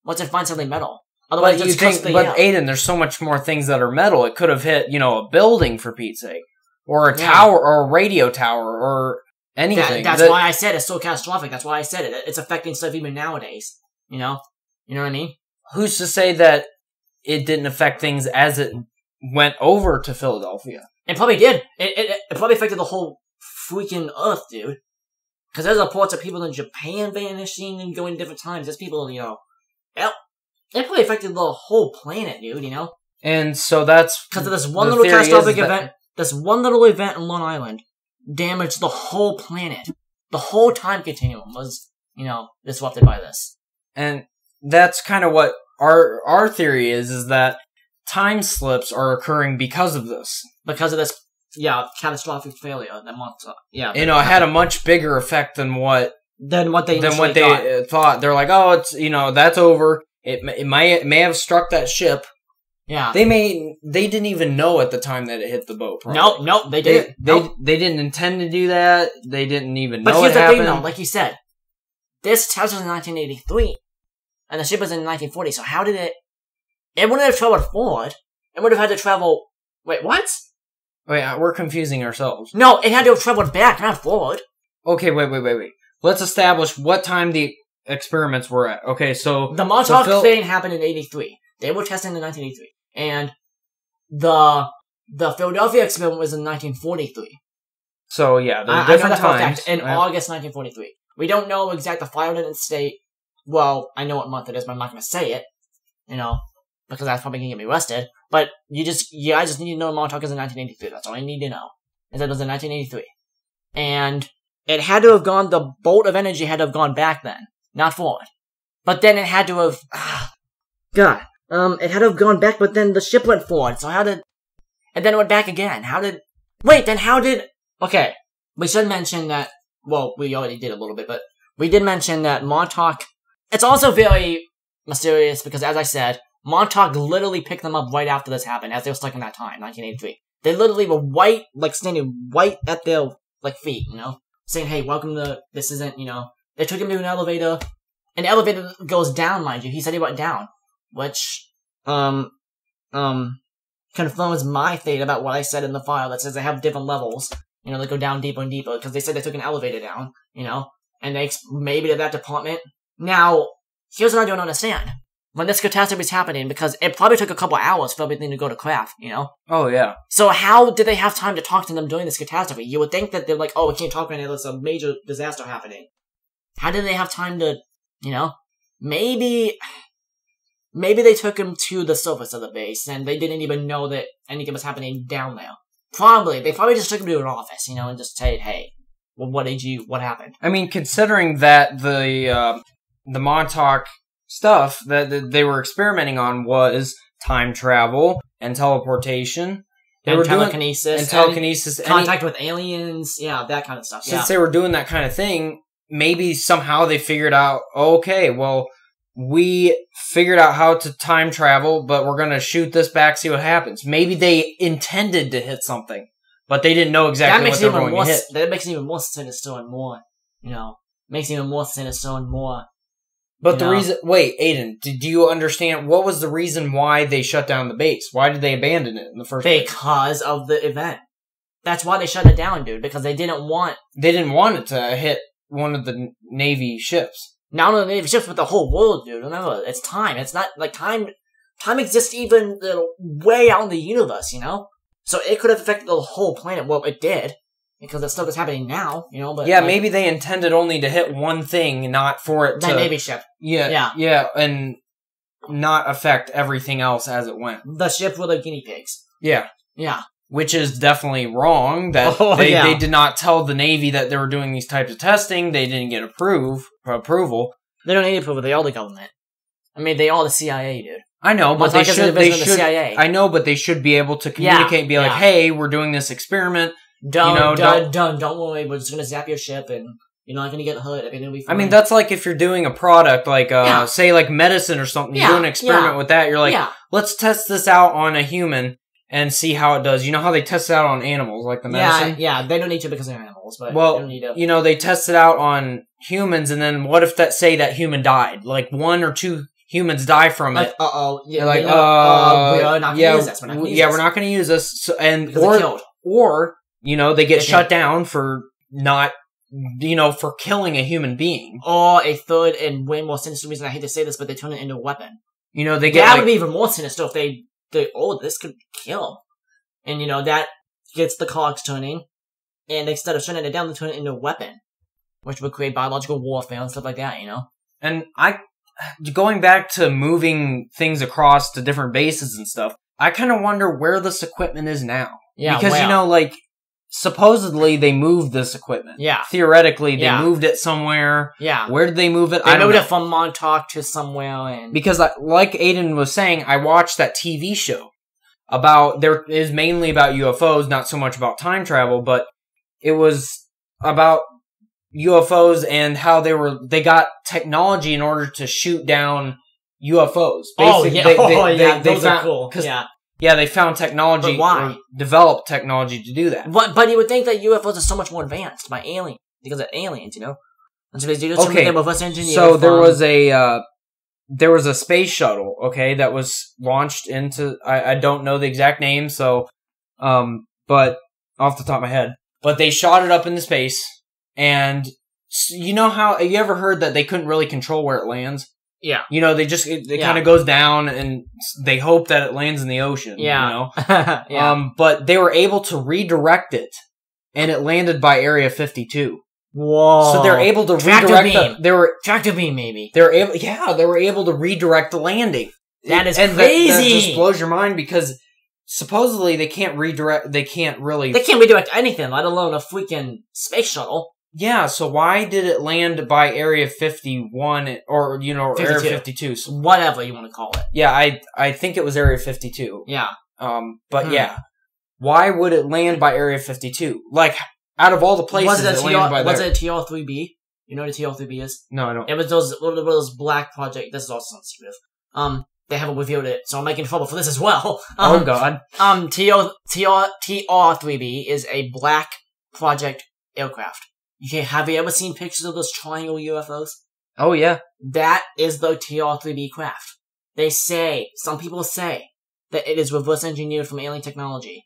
Once it finds something metal. Otherwise, Aiden, there's so much more things that are metal. It could have hit, you know, a building, for Pete's sake. Or a tower, or a radio tower, or anything. That's why I said it's so catastrophic. That's why I said it. It's affecting stuff even nowadays. You know? You know what I mean? Who's to say that it didn't affect things as it went over to Philadelphia? It probably did. It probably affected the whole freaking Earth, dude. Because there's reports of people in Japan vanishing and going different times. There's people, you know... It probably affected the whole planet, dude, you know? And so that's... Because of this one little catastrophic event, this one little event in Long Island damaged the whole planet. The whole time continuum was, you know, disrupted by this. And that's kind of what our theory is that time slips are occurring because of this. Because of this, catastrophic failure. It had a much bigger effect than what they thought. They're like, oh, it's that's over. It may have struck that ship. Yeah, they didn't even know at the time that it hit the boat. Probably. Nope, they didn't. They didn't intend to do that. They didn't even know it happened. But here's the thing, though. Like you said, this test was in 1983, and the ship was in 1940. So how did it? It wouldn't have traveled forward. It would have had to travel. Wait, what? Wait, we're confusing ourselves. No, it had to have traveled back, not forward. Okay, wait. Let's establish what time the experiments were at. Okay, so the Montauk thing happened in 83. They were testing in 1983, and the Philadelphia experiment was in 1943. So yeah, they're different times. In August 1943. We don't know exact. The file didn't state. Well, I know what month it is, but I'm not going to say it. Because that's probably going to get me arrested. But I just need to know Montauk is in 1983. That's all I need to know. Is that it was in 1983. And it had to have gone, the bolt of energy had to have gone back then, not forward. But then it had to have, it had to have gone back, but then the ship went forward, so and then it went back again. Okay, we should mention that, well, we already did a little bit, but we did mention that Montauk, it's also very mysterious because, as I said, Montauk literally picked them up right after this happened, as they were stuck in that time, 1983. They literally were standing right at their, feet, saying, hey, welcome to, this isn't, they took him to an elevator, and the elevator goes down, mind you. He said he went down, which, confirms my theory about what I said in the file that says they have different levels, they go down deeper and deeper, because they said they took an elevator down, and maybe to that department. Now, here's what I don't understand. When this catastrophe was happening, because it probably took a couple hours for everything to go to crap, Oh, yeah. So how did they have time to talk to them during this catastrophe? You would think that they're like, oh, we can't talk right now, there's a major disaster happening. How did they have time to, maybe they took him to the surface of the base, and they didn't even know that anything was happening down there. They probably just took him to an office, and just said, hey, well, what happened? I mean, considering that the Montauk stuff that they were experimenting on was time travel and teleportation. And telekinesis. And contact with aliens. Yeah, that kind of stuff. Since they were doing that kind of thing, maybe somehow they figured out, okay, well, we figured out how to time travel, but we're going to shoot this back, see what happens. Maybe they intended to hit something, but they didn't know exactly what they were going to hit. That makes it even more sinister and more, But the reason... Wait, Aiden, do you understand... What was the reason why they shut down the base? Why did they abandon it in the first place? Because of the event. That's why they shut it down, dude. Because they didn't want... They didn't want it to hit one of the Navy ships. Not only the Navy ships, but the whole world, dude. Remember, it's time. It's not... time exists even way out in the universe, So it could have affected the whole planet. Well, it did. Because that stuff is happening now, but... Yeah, maybe they intended only to hit one thing, not for it to... That Navy ship. Yeah, and not affect everything else as it went. The ship were the guinea pigs. Yeah. Yeah. Which is definitely wrong, that they did not tell the Navy that they were doing these types of testing, they didn't get approval. They don't need approval, they are the government. I mean, they are the CIA, dude. I know, but they should... The CIA. I know, but they should be able to communicate and be like, hey, we're doing this experiment... Don't worry, we're just gonna zap your ship and you're not gonna get hurt, everything will be fine. I mean, that's like if you're doing a product, like, say, like medicine or something, you're doing an experiment with that, you're like, let's test this out on a human and see how it does. You know how they test it out on animals, like the medicine? Yeah, they don't need to because they're animals, but well, they don't need to. They test it out on humans, and then what if that human died? Like, 1 or 2 humans die from it. Yeah, like, we're not gonna use this. We're not gonna use this. So, or they get shut down for not, for killing a human being. Or a third and way more sinister reason, I hate to say this, but they turn it into a weapon. They get that would be even more sinister if they, this could kill. And, that gets the cogs turning. And instead of shutting it down, they turn it into a weapon. Which would create biological warfare and stuff like that, And going back to moving things across to different bases and stuff, I kind of wonder where this equipment is now. Yeah, because, supposedly they moved this equipment. Yeah. Theoretically, they moved it somewhere. Yeah. Where did they move it? They moved it from Montauk to somewhere. Because, like Aiden was saying, I watched that TV show. there is mainly about UFOs, not so much about time travel, but it was about UFOs and how they got technology in order to shoot down UFOs. Basically, those are cool. Yeah, they found technology. But why? Developed technology to do that. But you would think that UFOs are so much more advanced by aliens because of aliens, you know. And so so there was a space shuttle, okay, that was launched into I don't know the exact name, so but off the top of my head, but they shot it up into space, and you know how you ever heard that they couldn't really control where it lands? Yeah. You know, it kind of goes down and they hope that it lands in the ocean. Yeah. You know? Yeah. But they were able to redirect it and it landed by Area 52. Whoa. So they're able to redirect tractor beam, maybe. They were able to redirect the landing. That is crazy. That just blows your mind because supposedly they can't redirect anything, let alone a freaking space shuttle. Yeah, so why did it land by Area 51 or, you know, 52. Area 52? So, whatever you want to call it. Yeah, I think it was Area 52. Yeah. But yeah. Why would it land by Area 52? Like, out of all the places was it a TR-3B? You know what a TR-3B is? No, I don't. It was those black project. This is also sensitive. They haven't revealed it, so I'm making trouble for this as well. Oh god. TR-3B is a black project aircraft. Okay, have you ever seen pictures of those triangle UFOs? Oh, yeah. That is the TR-3B craft. Some people say, that it is reverse engineered from alien technology.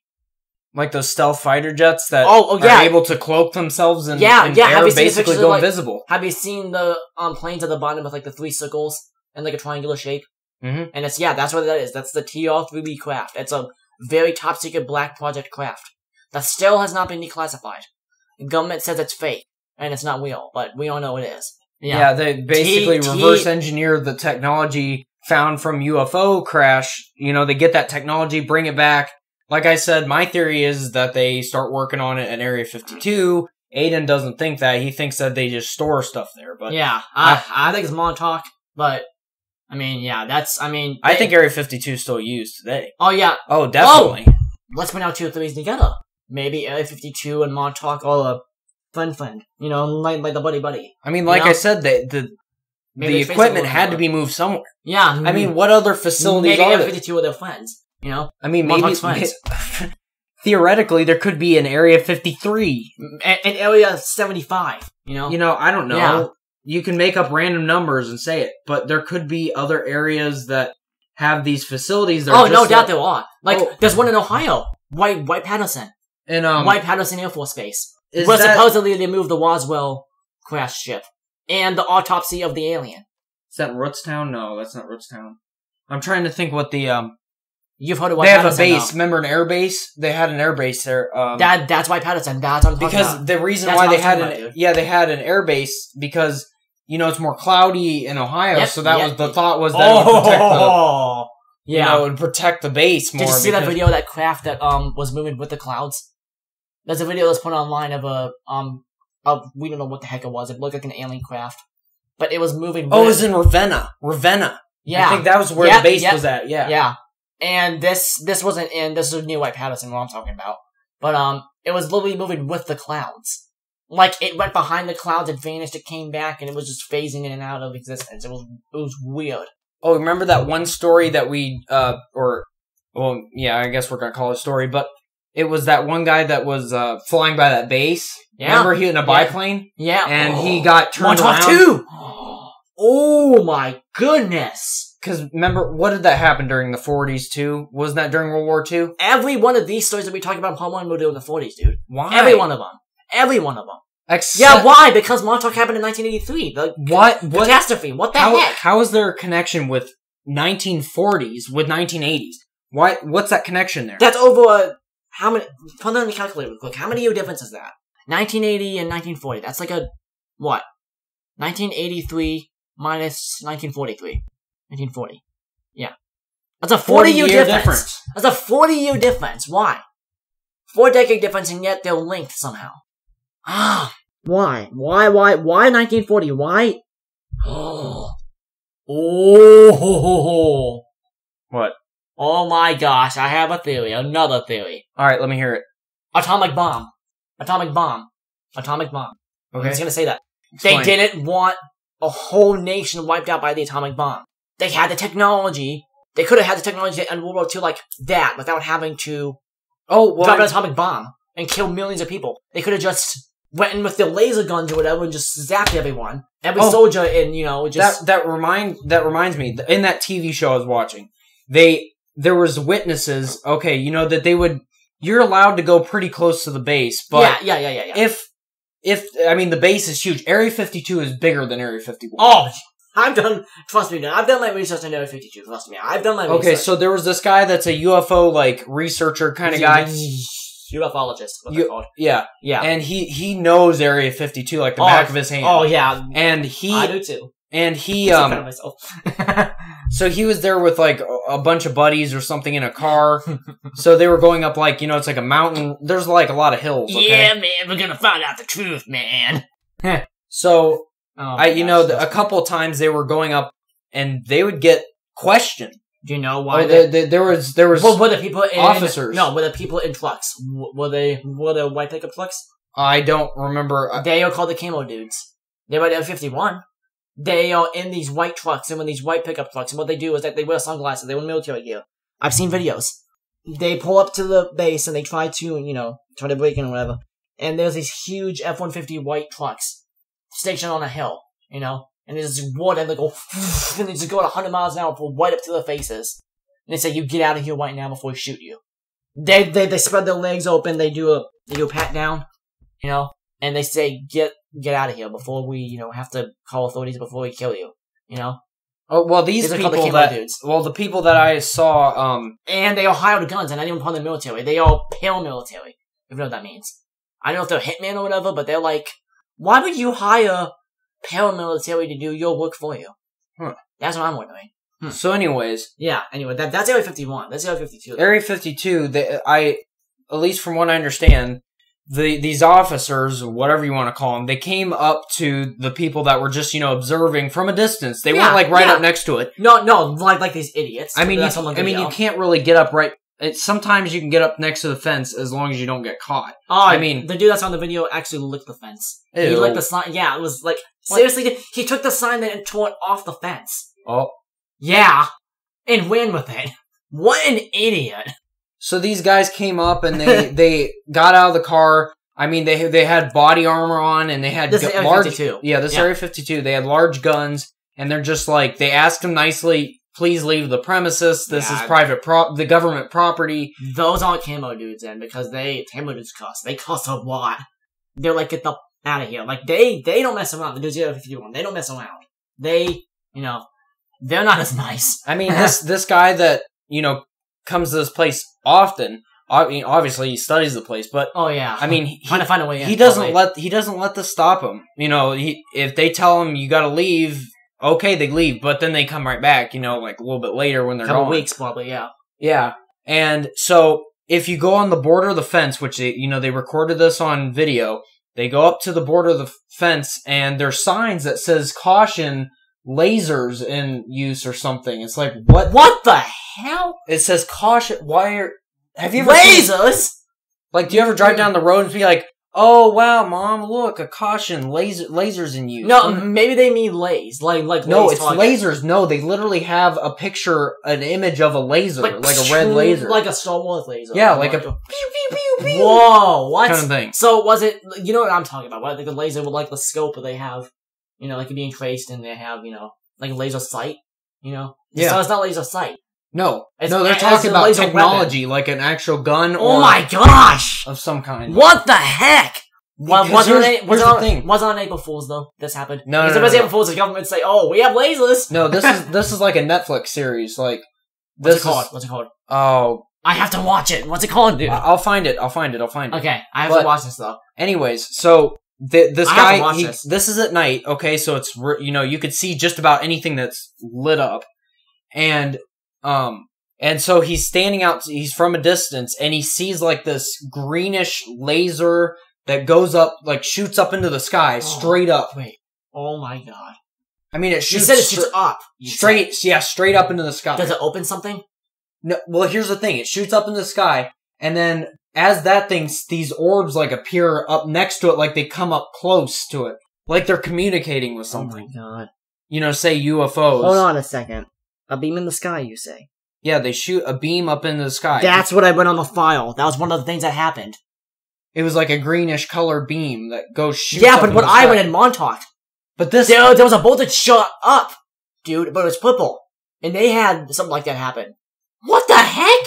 Like those stealth fighter jets that are able to cloak themselves in air, basically go invisible. Have you seen the planes at the bottom with like the 3 circles and like a triangular shape? Mm-hmm. And that's what that is. That's the TR-3B craft. It's a very top secret black project craft that still has not been declassified. The government says it's fake, and it's not real, but we all know it is. Yeah, they basically reverse engineer the technology found from UFO crash. You know, they get that technology, bring it back. Like I said, my theory is that they start working on it at Area 52. Aiden doesn't think that. He thinks that they just store stuff there. But yeah, I think it's Montauk, but I mean, I think Area 52 is still used today. Oh, yeah. Oh, definitely. Oh, let's put out 2 or 3s together. Maybe Area 52 and Montauk all a friend. You know, like the buddy. I mean, like I said, the equipment had to be moved somewhere. Yeah. I mean, what other facilities maybe are there? Area 52 are their friends, you know? I mean, maybe theoretically, there could be an Area 53. An Area 75, you know? You know, I don't know. Yeah. You can make up random numbers and say it, but there could be other areas that have these facilities. Oh, no doubt there are. Like, there's one in Ohio. White Patterson. And, White Patterson Air Force Base. Where supposedly they moved the Roswell crash ship. And the autopsy of the alien. Is that Rootstown? No, that's not Rootstown. I'm trying to think what the, You've heard of White Patterson. Patterson. They have a base. Remember an air base? They had an air base there. That's White Patterson. That's what I'm talking about. Because the reason why they had they had an air base because, you know, it's more cloudy in Ohio, so the thought was that it would protect it would protect the base more. Did you see that video of that craft that was moving with the clouds? There's a video that's put online of we don't know what the heck it was. It looked like an alien craft. But it was moving with... Oh, it was in Ravenna. Yeah. I think that was where the base was at, Yeah. And this wasn't in... This is near White Patterson, what I'm talking about. But, it was literally moving with the clouds. Like, it went behind the clouds, it vanished, it came back, and it was just phasing in and out of existence. It was weird. Oh, remember that one story that we, I guess we're gonna call it a story, but it was that one guy that was, flying by that base. Yeah. Remember he in a biplane? Yeah. And he got turned around. Too! Oh my goodness! Because remember, what did that happen during the 40s too? Wasn't that during World War II? Every one of these stories that we talk about in Part 1 were doing in the 40s, dude. Why? Every one of them. Yeah, why? Because Montauk happened in 1983. What? Catastrophe. What the heck? How is there a connection with 1940s with 1980s? Why? What's that connection there? That's over how many? Let me calculate real quick. How many year difference is that? 1980 and 1940. That's like what? 1983 minus 1943. 1940. Yeah. That's a 40-year difference. That's a 40-year difference. Why? 4-decade difference, and yet they're linked somehow. Ah. Why? Why 1940? Why? Oh. What? Oh my gosh, I have a theory. Another theory. Alright, let me hear it. Atomic bomb. Atomic bomb. Atomic bomb. Okay. I'm just gonna say that. Explain. They didn't want a whole nation wiped out by the atomic bomb. They had the technology. They could have had the technology to end World War II like that without having to drop an atomic bomb and kill millions of people. They could have just went in with their laser guns or whatever and just zapped everyone. Every soldier and, just... That reminds me, in that TV show I was watching, there was witnesses, that you're allowed to go pretty close to the base, but... Yeah. The base is huge. Area 52 is bigger than Area 51. Oh, trust me, I've done my research on Area 52, trust me. I've done my research. Okay, so there was this guy that's a UFO, researcher kind of guy. UFologist, what they're called. Yeah. And he knows Area 52 like the back of his hand. Oh, yeah. And I do too. And he, I'm proud of myself. so he was there with, a bunch of buddies or something in a car. So they were going up, it's like a mountain. There's, a lot of hills, okay? Yeah, man, we're gonna find out the truth, man. So, a couple times they were going up, and they would get questioned. Do you know why? There was. Well, were the people in officers? No, were the people in trucks? Were they white pickup trucks? I don't remember. They are called the camo dudes. They were at 51. They are in these white trucks and in these white pickup trucks. And what they do is that they wear sunglasses. They wear military gear. I've seen videos. They pull up to the base and they try to break in or whatever. And there's these huge F-150 white trucks stationed on a hill, and there's this water and they go, and they just go at 100 miles an hour, pull right up to their faces. And they say, "You get out of here right now before we shoot you." They spread their legs open, they do a pat down, and they say, get out of here before we, have to call authorities before we kill you, Oh, well, these people the people that I saw, and they all hired guns, and not even part of the military. They all paramilitary, if you know what that means. I don't know if they're hitmen or whatever, but they're like, why would you hire paramilitary to do your work for you? That's what I'm wondering. So anyways. Yeah, that's Area 51. That's Area 52. Area 52, at least from what I understand, these officers, whatever you want to call them, they came up to the people that were just, observing from a distance. They weren't up next to it. No, like these idiots. You can't really get up right. Sometimes you can get up next to the fence as long as you don't get caught. Oh, the dude that's on the video actually licked the fence. Ew. He licked the sign. Yeah, it was seriously, he took the sign and tore it off the fence. Oh. Yeah. And ran with it. What an idiot. So these guys came up and they got out of the car. They had body armor on and they had this is Area 52. Yeah, this is Area 52. They had large guns and they're just they asked them nicely, please leave the premises. This is the government property. Those aren't camo dudes then, because camo dudes cost. They cost a lot. They're get the out of here. They don't mess around. The dudes Area 51. They don't mess around. They, they're not as nice. This guy that, comes to this place often. Obviously he studies the place, but trying to find a way in. He doesn't let this stop him. If they tell him you got to leave, okay, they leave, but then they come right back. A little bit later when they're gone. Couple weeks probably, yeah. Yeah, and so if you go on the border of the fence, which they recorded this on video, they go up to the border of the fence and there's signs that says caution. Lasers in use or something. It's what? What the hell? It says caution. Have you ever lasers? Do you ever drive down the road and be like, oh wow, mom, look, a caution, lasers in use? No, maybe they mean lays, no, it's lasers. No, they literally have a picture, an image of a laser, like a red laser, like a Star Wars laser. Yeah, like a pew pew pew pew. Whoa, what kind of thing? So was it? You know what I'm talking about? Right? The laser with the scope that they have. Being traced and they have, laser sight, Yeah. So it's not laser sight. No, they're talking about technology, weapon. Like an actual gun or... Oh my gosh! Of some kind. What the heck? Was thing. on April Fool's, though, this happened? No. Because if April Fool's, the government say, oh, we have lasers! No, this is like a Netflix series, What's it called? Oh... I have to watch it! What's it called, dude? I'll find it. Okay, I have to watch this, though. Anyways, so... This guy, this is at night, okay, so it's, you could see just about anything that's lit up. And so he's standing out, he's from a distance, and he sees, this greenish laser that goes up, shoots up into the sky, straight up. Wait. Oh my god. It shoots... You said it shoots up. Straight up into the sky. Does it open something? No, well, here's the thing. It shoots up in the sky, and then as that thing, these orbs like appear up next to it, like they come up close to it. Like they're communicating with something. Oh my god. You know, say UFOs. Hold on a second. A beam in the sky, you say? Yeah, they shoot a beam up into the sky. That's what I read on the file. That was one of the things that happened. It was like a greenish color beam that goes shoots Yeah, up but in what the I sky. read in Montauk, But this... there was a bolt that shot up, dude, but it was purple. And they had something like that happen. What the heck?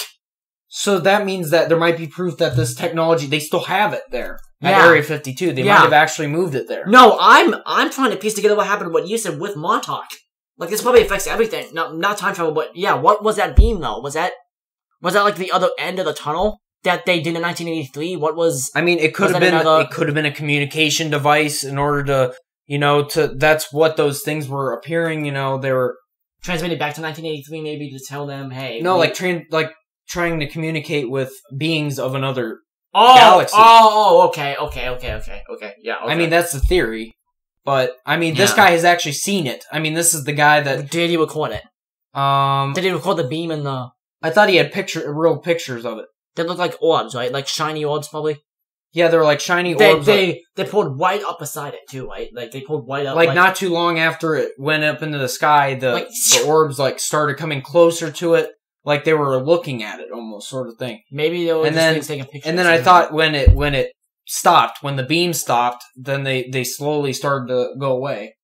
So that means that there might be proof that this technology, they still have it there. At Yeah. Area 52. They Yeah. might have actually moved it there. No, I'm trying to piece together what happened, what you said with Montauk. Like, this probably affects everything. No, not time travel, but yeah, what was that beam, though? Was that like the other end of the tunnel that they did in 1983? What was... I mean, it could have been it could have been a communication device in order to, you know, that's what those things were appearing, you know, they were transmitted back to 1983 maybe to tell them, hey... No, like trying to communicate with beings of another Oh, galaxy. Okay. Yeah, okay. I mean, that's the theory. But, I mean, this guy has actually seen it. I mean, this is the guy that... Did he record it? Did he record the beam and the... I thought he had real pictures of it. They look like orbs, right? Like shiny orbs, probably? Yeah, they were like shiny orbs. They pulled white up beside it, too, right? Like, they pulled white up... Like, not too long after it went up into the sky, the orbs, like, started coming closer to it. Like, they were looking at it, almost, sort of thing. Maybe they were just taking pictures. And then I thought when it stopped, when the beam stopped, then they slowly started to go away.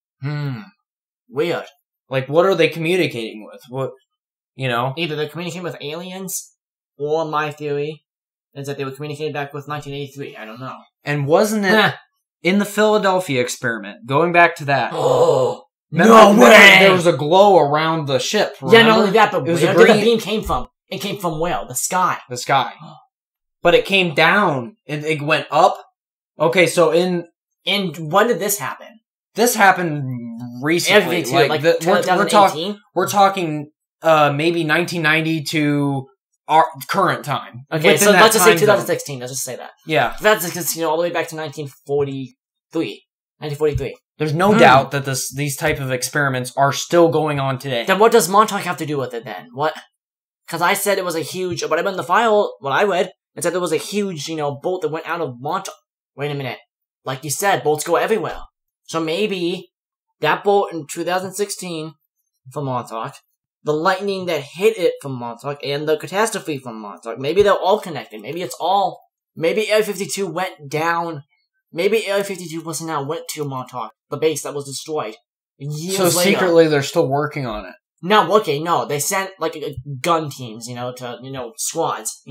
Weird. Like, what are they communicating with? What, you know? Either they're communicating with aliens, or my theory is that they were communicating back with 1983. I don't know. And wasn't it in the Philadelphia experiment, going back to that... Oh, no way! There was a glow around the ship, remember? Yeah, not only that, but it was where did the beam came from? It came from where? The sky. The sky. But it came down, and it went up. Okay, so And when did this happen? This happened recently. Like 2018? We're talking maybe 1990 to our current time. Okay, so let's just say 2016. Let's just say that. Yeah. That's because, all the way back to 1943. There's no doubt that these type of experiments are still going on today. Then what does Montauk have to do with it then? What? Because I said it was a huge, but I read in the file, what I read, it said there was a huge, bolt that went out of Montauk. Wait a minute. Like you said, bolts go everywhere. So maybe that bolt in 2016 from Montauk, the lightning that hit it from Montauk, and the catastrophe from Montauk, maybe they're all connected. Maybe Area 52 went down. Maybe Area 52 personnel went to Montauk, the base that was destroyed. Years later. Secretly they're still working on it. Not working, no. They sent, gun teams, to, squads,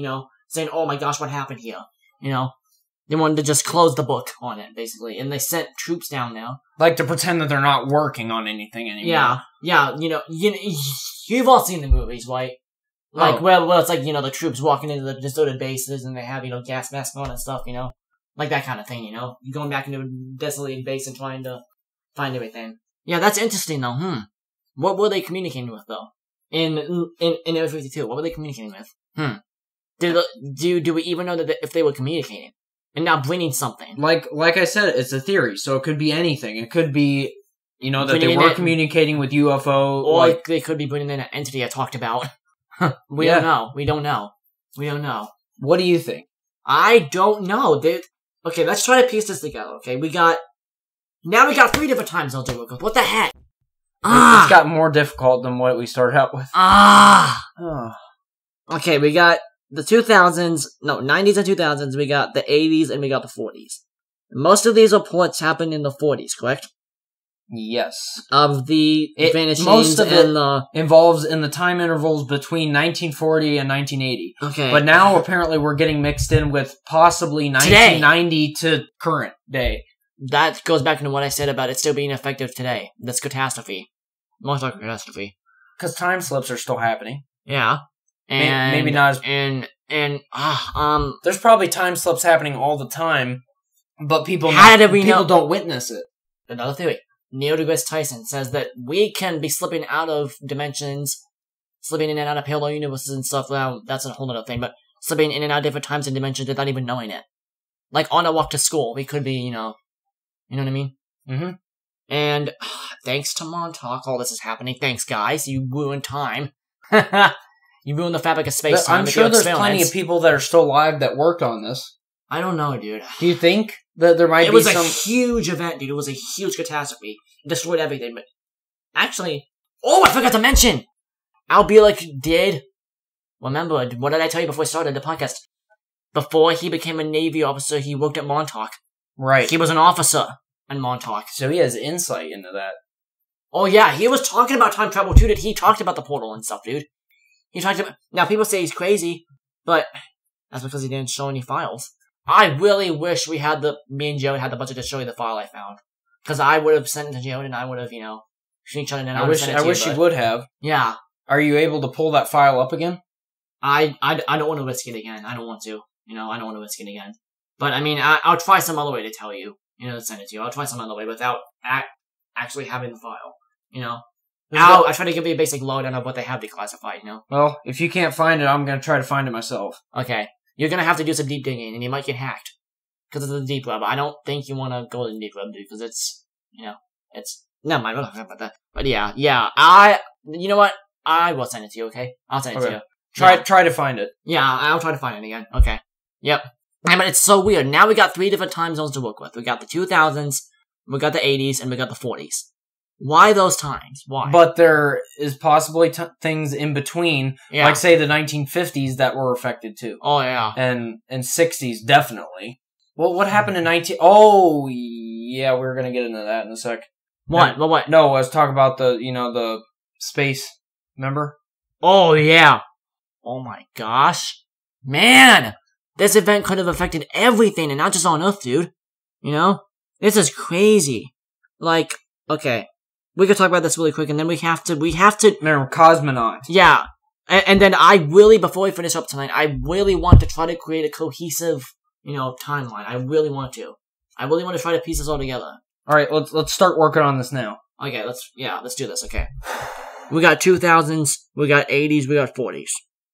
saying, oh my gosh, what happened here? They wanted to just close the book on it, basically. And they sent troops down there. Like to pretend that they're not working on anything anymore. Yeah, you've all seen the movies, right? Like, well, it's like, the troops walking into the deserted bases and they have, gas masks on and stuff, Like that kind of thing, Going back into a desolated base and trying to find everything. Yeah, that's interesting, though. What were they communicating with, though? In Area 52, what were they communicating with? Do we even know that if they were communicating? And not bringing something? Like I said, it's a theory, so it could be anything. It could be, that they were communicating with UFO. Or they could be bringing in an entity I talked about. We don't know. We don't know. What do you think? I don't know. Okay, let's try to piece this together, okay? Now we got 3 different time zones to work with. What the heck? It's got more difficult than what we started out with. Okay, we got the 90s and 2000s, we got the 80s, and we got the 40s. Most of these reports happened in the 40s, correct? Yes. Of the vanishings most of it and involves in the time intervals between 1940 and 1980. Okay. But now apparently we're getting mixed in with possibly 1990 to current day. That goes back into what I said about it still being effective today. This catastrophe. Montauk catastrophe. Because time slips are still happening. Yeah. And maybe not as... There's probably time slips happening all the time, but people don't witness it. Another theory. Neil deGrasse Tyson says that we can be slipping out of dimensions, slipping in and out of parallel universes and stuff. Well, that's a whole other thing, but slipping in and out of different times and dimensions without even knowing it. Like on a walk to school, we could be, you know what I mean? Mm-hmm. And thanks to Montauk, all this is happening. Thanks, guys. You ruined time. You ruin the fabric of space-time. I'm sure there's plenty of people that are still alive that worked on this. I don't know, dude. Do you think that there might be some... It was a huge event, dude. It was a huge catastrophe. It destroyed everything, but... Actually... Oh, I forgot to mention! Al Bielek did... Remember, what did I tell you before I started the podcast? Before he became a Navy officer, he worked at Montauk. Right. He was an officer in Montauk. So he has insight into that. Oh yeah, he was talking about time travel too, he talked about the portal and stuff, dude. He talked about... Now, people say he's crazy, but... That's because he didn't show any files. I really wish me and Jared had the budget to show you the file I found. Because I would have sent it to Jared and I would have, screenshot it and I would have sent it to you. I wish you would have. Yeah. Are you able to pull that file up again? I don't want to risk it again. I don't want to. I don't want to risk it again. But, I mean, I'll try some other way to tell you. To send it to you. I'll try some other way without actually having the file. I try to give you a basic lowdown of what they have declassified, Well, if you can't find it, I'm going to try to find it myself. Okay. You're going to have to do some deep digging, and you might get hacked. Because it's the deep web. I don't think you want to go to the deep web, dude, because it's, it's... Never mind, we'll talk about that. But yeah, you know what? I will send it to you, okay? I'll send it to you. Try to find it. Yeah, I'll try to find it again. Okay. Yep. I mean, it's so weird. Now we got 3 different time zones to work with. We got the 2000s, we got the 80s, and we got the 40s. Why those times? Why? But there is possibly things in between, like say the 1950s that were affected too. Oh yeah. And 60s definitely. Well, what happened in 19... Oh, yeah, we're gonna get into that in a sec. What? What? No, I was talking about the space, remember? Oh yeah. Oh my gosh. Man! This event could have affected everything and not just on Earth, dude. This is crazy. Like, okay. We could talk about this really quick, and then we have to... Remember, cosmonaut. Yeah. And then I really, before we finish up tonight, I really want to try to create a cohesive, timeline. I really want to. I really want to try to piece this all together. Alright, let's start working on this now. Okay, let's do this, okay. We got 2000s, we got 80s, we got 40s.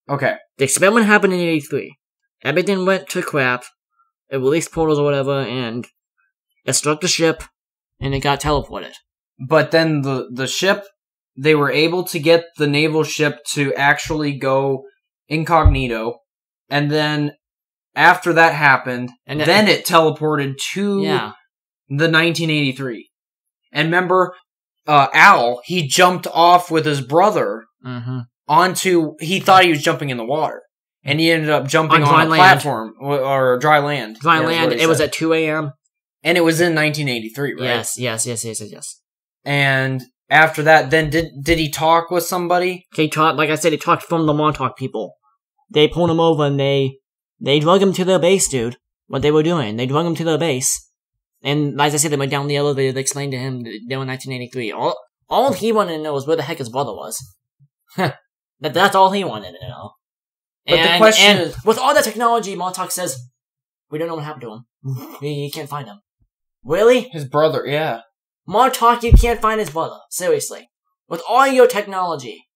Okay. The experiment happened in 83. Everything went to crap. It released portals or whatever, and it struck the ship, and it got teleported. But then the ship, they were able to get the naval ship to actually go incognito, and then after that happened, and then it teleported to the 1983. And remember, Al, he jumped off with his brother onto, he thought he was jumping in the water. And he ended up jumping on a platform, or dry land. Dry land, it was at 2 a.m. And it was in 1983, right? Yes. And after that, then did he talk with somebody? He talked, like I said, he talked from the Montauk people. They pulled him over and they drug him to their base, dude. What they were doing. They drug him to their base. And as I said, they went down the elevator, they explained to him that they were in 1983. All he wanted to know was where the heck his brother was. That's all he wanted to know. But the question is... with all the technology, Montauk says, we don't know what happened to him. You can't find him. Really? His brother, yeah. Montauk, you can't find his brother. Seriously. With all your technology.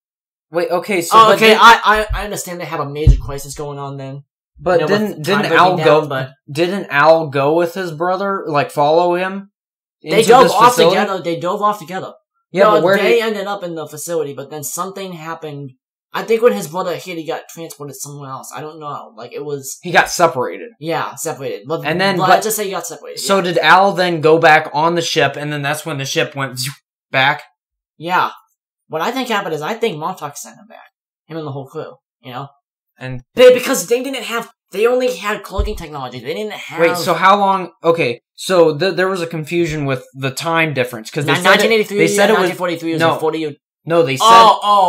Wait, okay, so... Oh, okay, I understand they have a major crisis going on then. But didn't Al go with his brother? Like, follow him? They dove off together. Yeah, no, but where they ended up in the facility, but then something happened. I think when his brother hit, he got transported somewhere else. I don't know. Like, it was... He got separated. Yeah, separated. But let's just say he got separated. So did Al then go back on the ship, and then that's when the ship went back? Yeah. What I think happened is I think Montauk sent him back. Him and the whole crew, And because they didn't have... They only had cloaking technology. They didn't have... Wait, so how long... Okay, so there was a confusion with the time difference. Because 1983, they said 1943 was 40... No, they said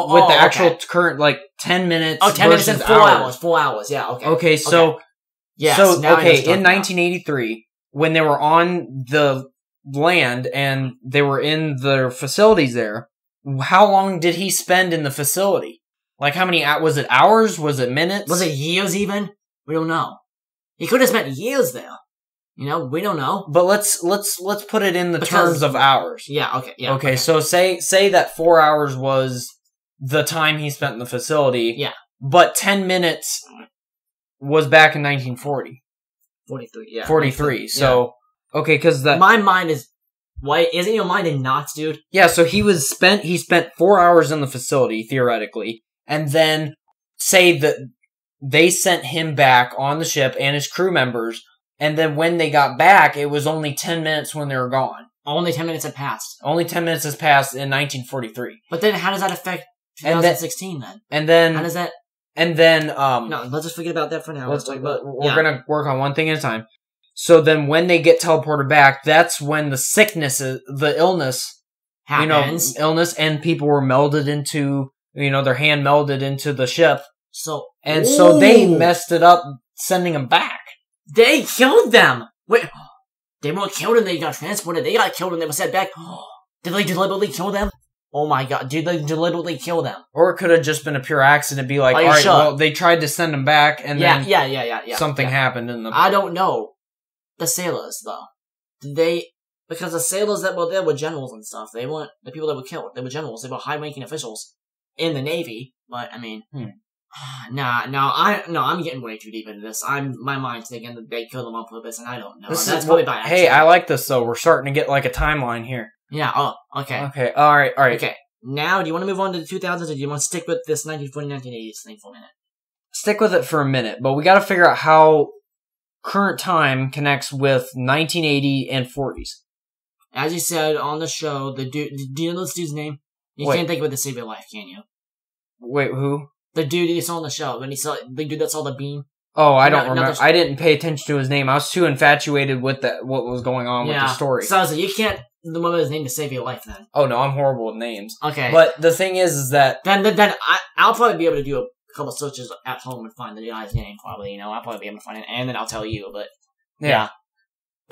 with the actual current, 10 minutes. Oh, 10 minutes and 4 hours. 4 hours, yeah, okay. Okay, so... Okay. Yes, so, in 1983, when they were on the land and they were in their facilities there, how long did he spend in the facility? Like, how many... Was it hours? Was it minutes? Was it years, even? We don't know. He could have spent years there. We don't know. But let's put it in the terms of hours. Yeah, okay, yeah. Okay, so say that 4 hours was the time he spent in the facility. Yeah. But 10 minutes was back in 1940. 43, yeah. 43, so... Yeah. Okay, because that... My mind is... Why isn't your mind in knots, dude? Yeah, so he spent 4 hours in the facility, theoretically, and then say that they sent him back on the ship and his crew members, and then when they got back, it was only 10 minutes when they were gone. Only 10 minutes had passed. Only 10 minutes has passed in 1943. But then how does that affect 2016 then? And then... How does that... And then... no, let's just forget about that for now. We're gonna work on one thing at a time. So then when they get teleported back, that's when the illness happens. Illness, and people were melded into, their hand melded into the ship. So they messed it up sending them back. They killed them! Wait, they weren't killed and they got transported. They got killed and they were sent back. Did they deliberately kill them? Oh my god, did they deliberately kill them? Or it could have just been a pure accident. Be like, alright, well, they tried to send them back and then something happened in the... I don't know. The sailors, though. Did they... Because the sailors that were there were generals and stuff. They weren't the people that were killed. They were generals. They were high-ranking officials in the Navy. But, I mean... I'm getting way too deep into this. My mind's thinking that they killed them on purpose, and I don't know. That's probably by accident. Hey, I like this, though. We're starting to get, like, a timeline here. Yeah, okay. Okay, alright. Okay, now, do you want to move on to the 2000s, or do you want to stick with this 1940, 1980s thing for a minute? Stick with it for a minute, but we gotta figure out how current time connects with 1980 and 40s. As you said on the show, do you know this dude's name? You can't think of it to save your life, can you? Wait, who? The dude you saw on the show, when he saw the dude that saw the beam. Oh, I don't remember. I didn't pay attention to his name. I was too infatuated with what was going on with the story. So I was like, you can't remember his name to save your life then. Oh no, I'm horrible with names. Okay. But the thing is that... Then I'll probably be able to do a couple searches at home and find the guy's name, probably, I'll probably be able to find it, and then I'll tell you, but... Yeah.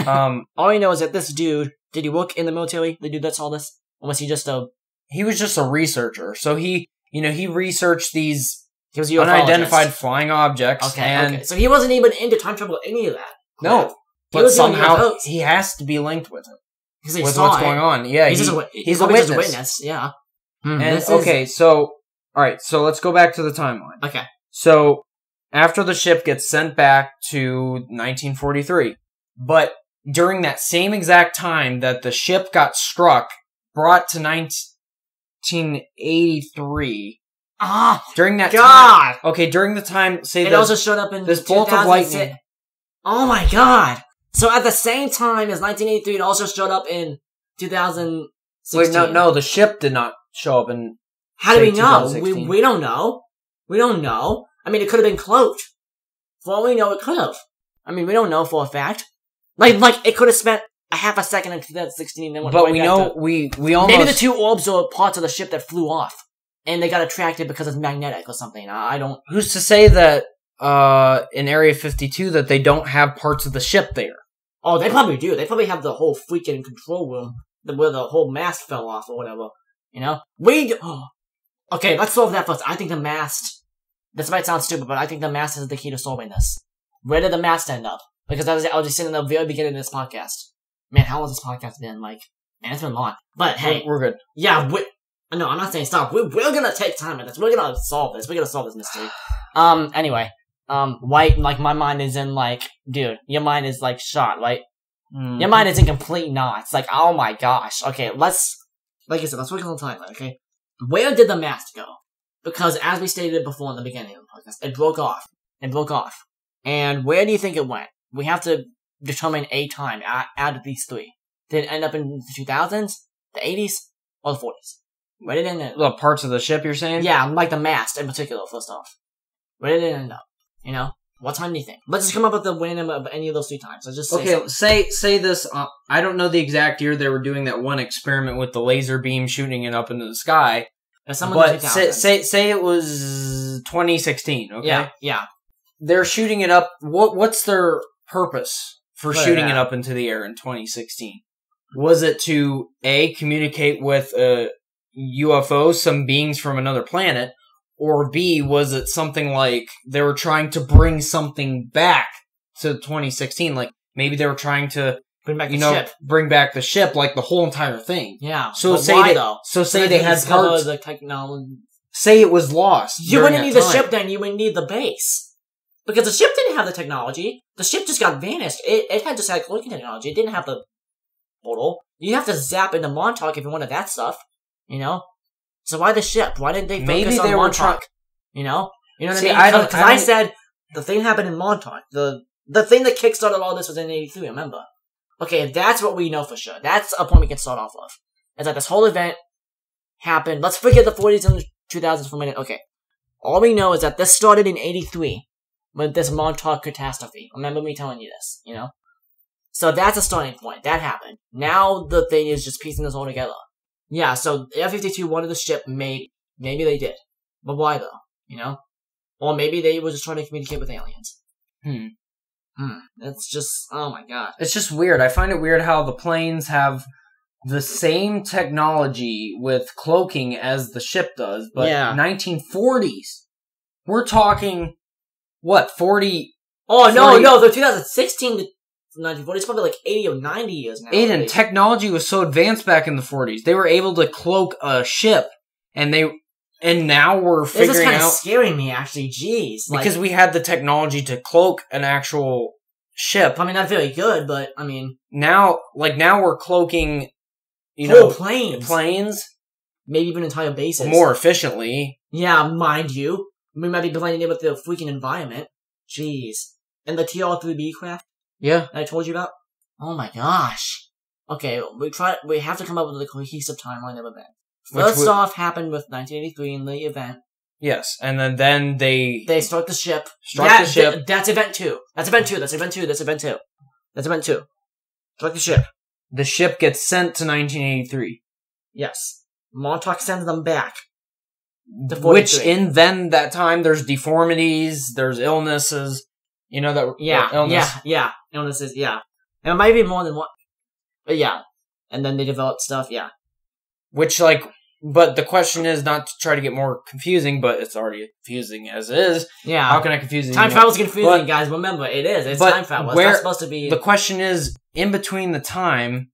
All I know is that this dude, did he work in the military, the dude that saw this? Or was he just a... He was just a researcher, so he researched these... He was unidentified flying objects. Okay. So he wasn't even into time travel or any of that. No. But somehow he has to be linked with it. With what's going on. Yeah, he's a witness. Yeah. So let's go back to the timeline. Okay. So, after the ship gets sent back to 1943, but during that same exact time that the ship got struck, brought to 1983... during that time... Okay, during the time... It also showed up in this bolt of lightning. Oh my god! So at the same time as 1983, it also showed up in 2016. Wait, no, the ship did not show up in... How do we know? We don't know. We don't know. I mean, it could have been cloaked. For all we know, it could have. I mean, we don't know for a fact. Like it could have spent a half a second in 2016 and then went But we know, we almost... Maybe the two orbs are parts of the ship that flew off. And they got attracted because it's magnetic or something. I don't... Who's to say that, in Area 52 that they don't have parts of the ship there? Oh, they probably do. They probably have the whole freaking control room where the whole mast fell off or whatever. Okay, let's solve that first. I think the mast... This might sound stupid, but I think the mast is the key to solving this. Where did the mast end up? Because I was just saying in the very beginning of this podcast. Man, how long has this podcast been? Man, it's been long. But hey... We're good. Yeah, no, I'm not saying stop. We're gonna take time with this. We're gonna solve this. We're gonna solve this mystery. Anyway. White, my mind is in, dude, your mind is, shot, right? Mm. Your mind is in complete knots. Oh my gosh. Okay, like I said, let's work on the timeline, okay? Where did the mast go? Because, as we stated before in the beginning of the podcast, it broke off. And where do you think it went? We have to determine a time out of these three. Did it end up in the 2000s, the 80s, or the 40s? Where did it end up? The parts of the ship, you're saying? Yeah, the mast in particular, first off. Where did it end up? What time do you think? Let's just come up with the winning of any of those three times. So just say this. I don't know the exact year they were doing that one experiment with the laser beam shooting it up into the sky. But say it was 2016. Okay. Yeah. They're shooting it up. What's their purpose for shooting it up into the air in 2016? Was it to communicate with UFO, some beings from another planet? Or B, was it something like they were trying to bring something back to 2016? Maybe they were trying to bring back the ship, the whole entire thing. Yeah. So say they had parts. The technology. Say it was lost. You wouldn't need the ship then. You would need the base. Because the ship didn't have the technology. The ship just got vanished. It had just cloaking technology. It didn't have the portal. You have to zap into Montauk if you wanted that stuff. So why the ship? Why didn't they focus on Montauk? You know what See, I mean? I Because I said the thing happened in Montauk. The thing that kickstarted all this was in 83, remember? Okay, that's what we know for sure. That's a point we can start off with. Is that this whole event happened. Let's forget the 40s and the 2000s for a minute. Okay. All we know is that this started in 83 with this Montauk catastrophe. Remember me telling you this, you know? So that's a starting point. That happened. Now the thing is just piecing this all together. Yeah, so F-52 wanted the ship made. Maybe they did. But why though? You know? Or maybe they were just trying to communicate with aliens. It's just, oh my god. It's just weird. I find it weird how the planes have the same technology with cloaking as the ship does, but 1940s. We're talking, what, 40... Oh, no, the 2016 to 1940s, probably like 80 or 90 years now. Aiden, technology was so advanced back in the 40s. They were able to cloak a ship, and now we're figuring out... This is kind of scaring me, actually, jeez. Because we had the technology to cloak an actual ship. I mean, not very good, but, I mean... Now we're cloaking, planes. Maybe even entire bases. More efficiently. Yeah, mind you. We might be blending in with the freaking environment. Jeez. And the TR-3B craft? Yeah. That I told you about? Oh my gosh. Okay, we have to come up with a cohesive timeline of events. First off, happened with 1983 in the event. Yes, and then they start the ship. That's event 2. That's event 2. Start the ship. The ship gets sent to 1983. Yes. Montauk sends them back. Which in that time there's deformities, there's illnesses. You know that illness. Yeah. Illnesses, yeah. And it might be more than one. But yeah. And then they develop stuff, yeah. Which but the question is not to try to get more confusing, but it's already confusing as is. Yeah. How can I confuse it? Time travel's confusing, guys. Remember, it is. It's time travel. It's not supposed to be... The question is, in between the time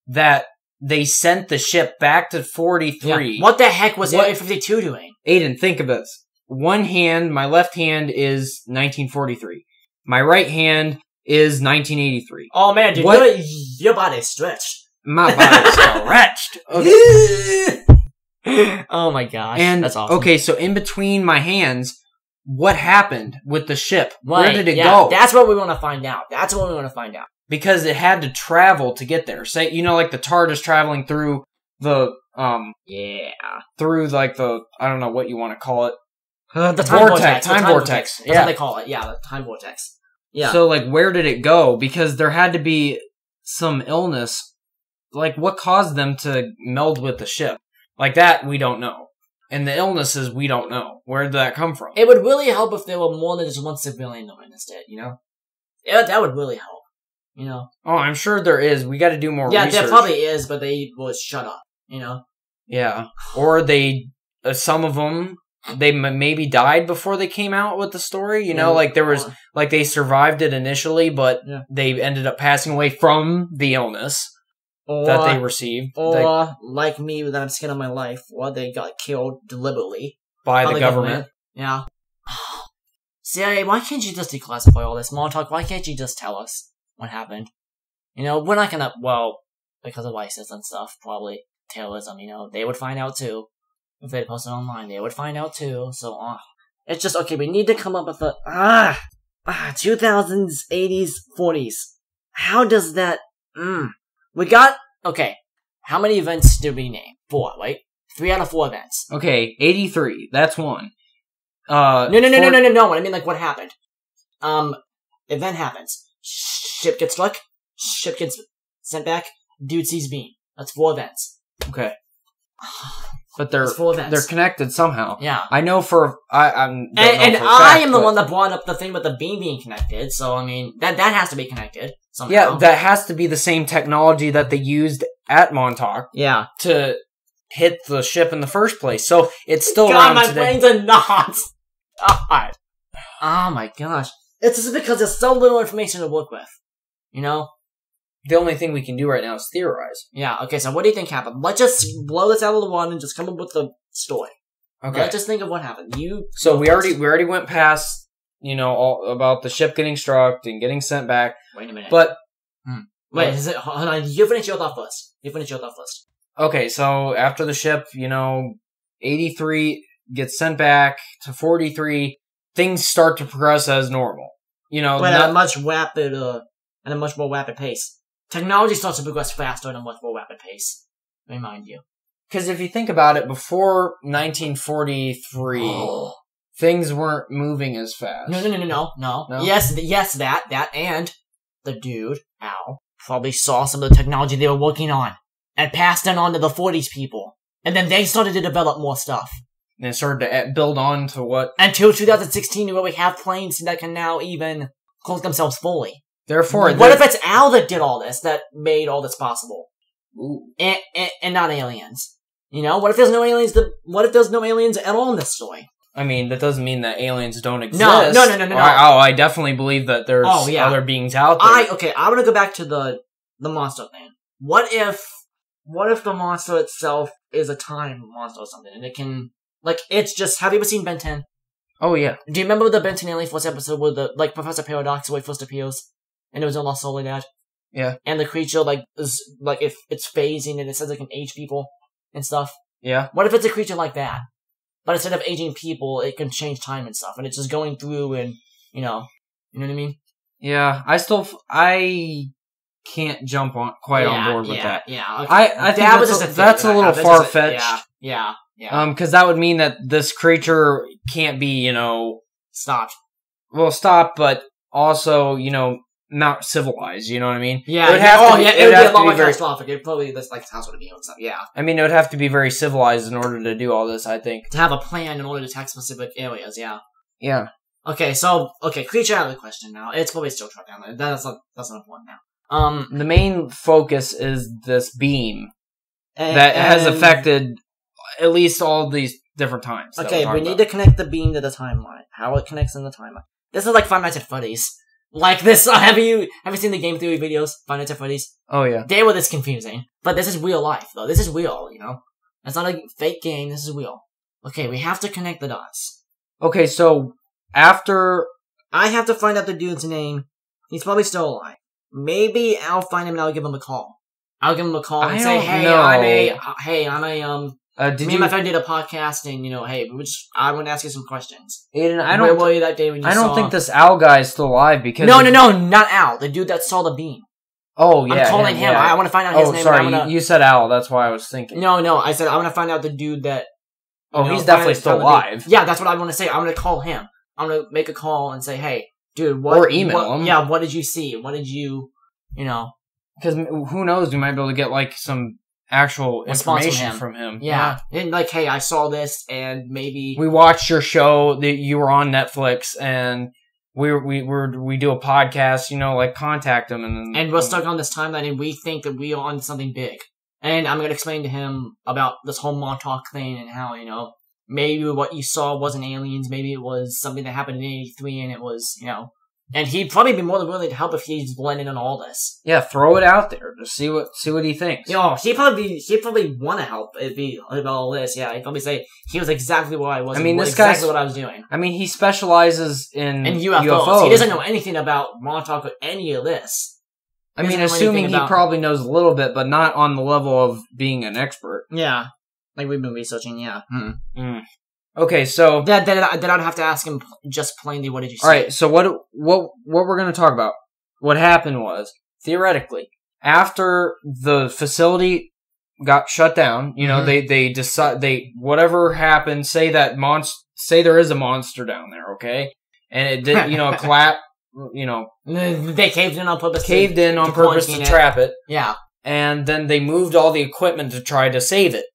that they sent the ship back to 43... Yeah. What the heck was Area 52 doing? Aiden, think of this. My left hand is 1943. My right hand is 1983. Oh, man, dude. Your body's stretched. My body's stretched. Okay. Oh my gosh. And, that's awesome. Okay, so in between my hands, what happened with the ship? Where did it go? That's what we want to find out. Because it had to travel to get there. Say, like the TARDIS traveling through the, through the, I don't know what you want to call it. The time vortex. Time vortex. That's what they call it. Yeah, the time vortex. Yeah. So, where did it go? Because there had to be some illness. What caused them to meld with the ship? That, we don't know. And the illnesses, we don't know. Where did that come from? It would really help if there were more than just one civilian that witnessed it, you know? Yeah, that would really help, you know? Oh, I'm sure there is. We gotta do more research. Yeah, there probably is, but they will shut up, you know? Yeah. Or some of them, they maybe died before they came out with the story, you know? There was, they survived it initially, but they ended up passing away from the illness. That they received. Or, like me, that I'm scared of my life, or they got killed deliberately. By the government. Yeah. CIA, why can't you just declassify all this? Montauk, why can't you just tell us what happened? You know, we're not gonna, because of ISIS and stuff, probably terrorism, you know, they would find out too. If they posted online, they would find out too, so, it's just, okay, we need to come up with 2000s, 80s, 40s. How does that, We got, okay, how many events did we name? 4, right? 3 out of 4 events. Okay, 83, that's one. No, I mean, what happened? Event happens. Ship gets struck, ship gets sent back, dude sees beam. That's 4 events. Okay. But they're connected somehow. Yeah. I know I am the one that brought up the thing with the beam being connected, so I mean that has to be connected somehow. Yeah, that has to be the same technology that they used at Montauk. Yeah. To hit the ship in the first place. So it's still God, around my today. brains are not. God. Oh my gosh. It's just because there's so little information to work with. You know? The only thing we can do right now is theorize. Yeah, okay, so what do you think happened? Let's just blow this out of the water and just come up with the story. Okay. Let's just think of what happened. So we already went past, all about the ship getting struck and getting sent back. Wait a minute. But wait, hold on, you finish your thought first. Okay, so after the ship, 83 gets sent back to 43. things start to progress as normal. You know, but at a much more rapid pace. Technology starts to progress faster at a much more rapid pace. Remind you. Because if you think about it, before 1943, things weren't moving as fast. No. Yes, that, and the dude, Al, probably saw some of the technology they were working on and passed it on to the 40s people. And then they started to develop more stuff. And it started to build on to what... Until 2016, where we have planes that can now even cloak themselves fully. Therefore... What if it's Al that did all this, that made all this possible? Ooh. And not aliens? You know, what if there's no aliens? What if there's no aliens at all in this story? I mean, that doesn't mean that aliens don't exist. No. I definitely believe that there's other beings out there. I want to go back to the monster thing. What if the monster itself is a time monster or something, and it can, like, it's just, have you ever seen Ben 10? Oh, yeah. Do you remember the Ben 10 Alien Force episode where Professor Paradox, where he first appears, and it was a Lost Solar Dad? Yeah. And the creature, is, if it's phasing and it says it can age people and stuff. Yeah. What if it's a creature like that? But instead of aging people, it can change time and stuff, and it's just going through and, you know what I mean? Yeah, I can't jump on board with that. Yeah, okay. I think that's a little far-fetched. Yeah. Because that would mean that this creature can't be, stopped. Well, stopped, but also, not civilized, you know what I mean? Yeah, it would be a lot more catastrophic. It'd probably, this house would be and stuff, yeah. I mean, it would have to be very civilized in order to do all this, I think. To have a plan in order to attack specific areas, yeah. Yeah. Okay, creature out of the question now. It's probably still trapped down there. That's not important now. The main focus is this beam that has affected at least all these different times. Okay, we need to connect the beam to the timeline. How it connects in the timeline. This is like Five Nights at Freddy's. Like this, have you seen the game theory videos? Five Nights at Freddy's? Oh yeah. They were this confusing. But this is real life, though. This is real, It's not a fake game, this is real. Okay, we have to connect the dots. Okay, so after... I have to find out the dude's name. He's probably still alive. Maybe I'll find him and I'll give him a call. I'll give him a call and say, hey, I'm a me and my friend did a podcast, and hey, I want to ask you some questions. Aiden, where were you that day when you saw? I don't think this Al guy is still alive because no, not Al, the dude that saw the beam. Oh yeah, I'm calling him. Yeah. I want to find out his name. Sorry, you said Al. That's why I was thinking. No, I said I want to find out the dude that. He's definitely still alive. Yeah, that's what I want to say. I'm going to call him. I'm going to make a call and say, hey, dude, or email him. Yeah, what did you see? What did you, Because who knows? We might be able to get some actual information from him. Yeah. And hey, I saw this, and maybe we watched your show that you were on Netflix, and we do a podcast. Contact him, and we're stuck on this timeline, and we think that we are on something big. And I'm gonna explain to him about this whole Montauk thing and how maybe what you saw wasn't aliens, maybe it was something that happened in '83, and it was And he'd probably be more than willing to help if he's blending in all this. Yeah, throw it out there. Just see what he thinks. He'd probably want to help about all this. Yeah, he'd probably say he was exactly where I was. I mean, this exactly what I was doing. I mean, he specializes in UFOs. He doesn't know anything about Montauk or any of this. I mean, assuming he probably knows a little bit, but not on the level of being an expert. Yeah, like we've been researching. Yeah. Okay, so then I'd have to ask him just plainly, what did you see? All right, so what we're going to talk about? What happened was, theoretically, after the facility got shut down, they decide whatever happened. Say there is a monster down there, okay, and it did, collapse. They caved in on purpose. To trap it. Yeah, and then they moved all the equipment to try to save it.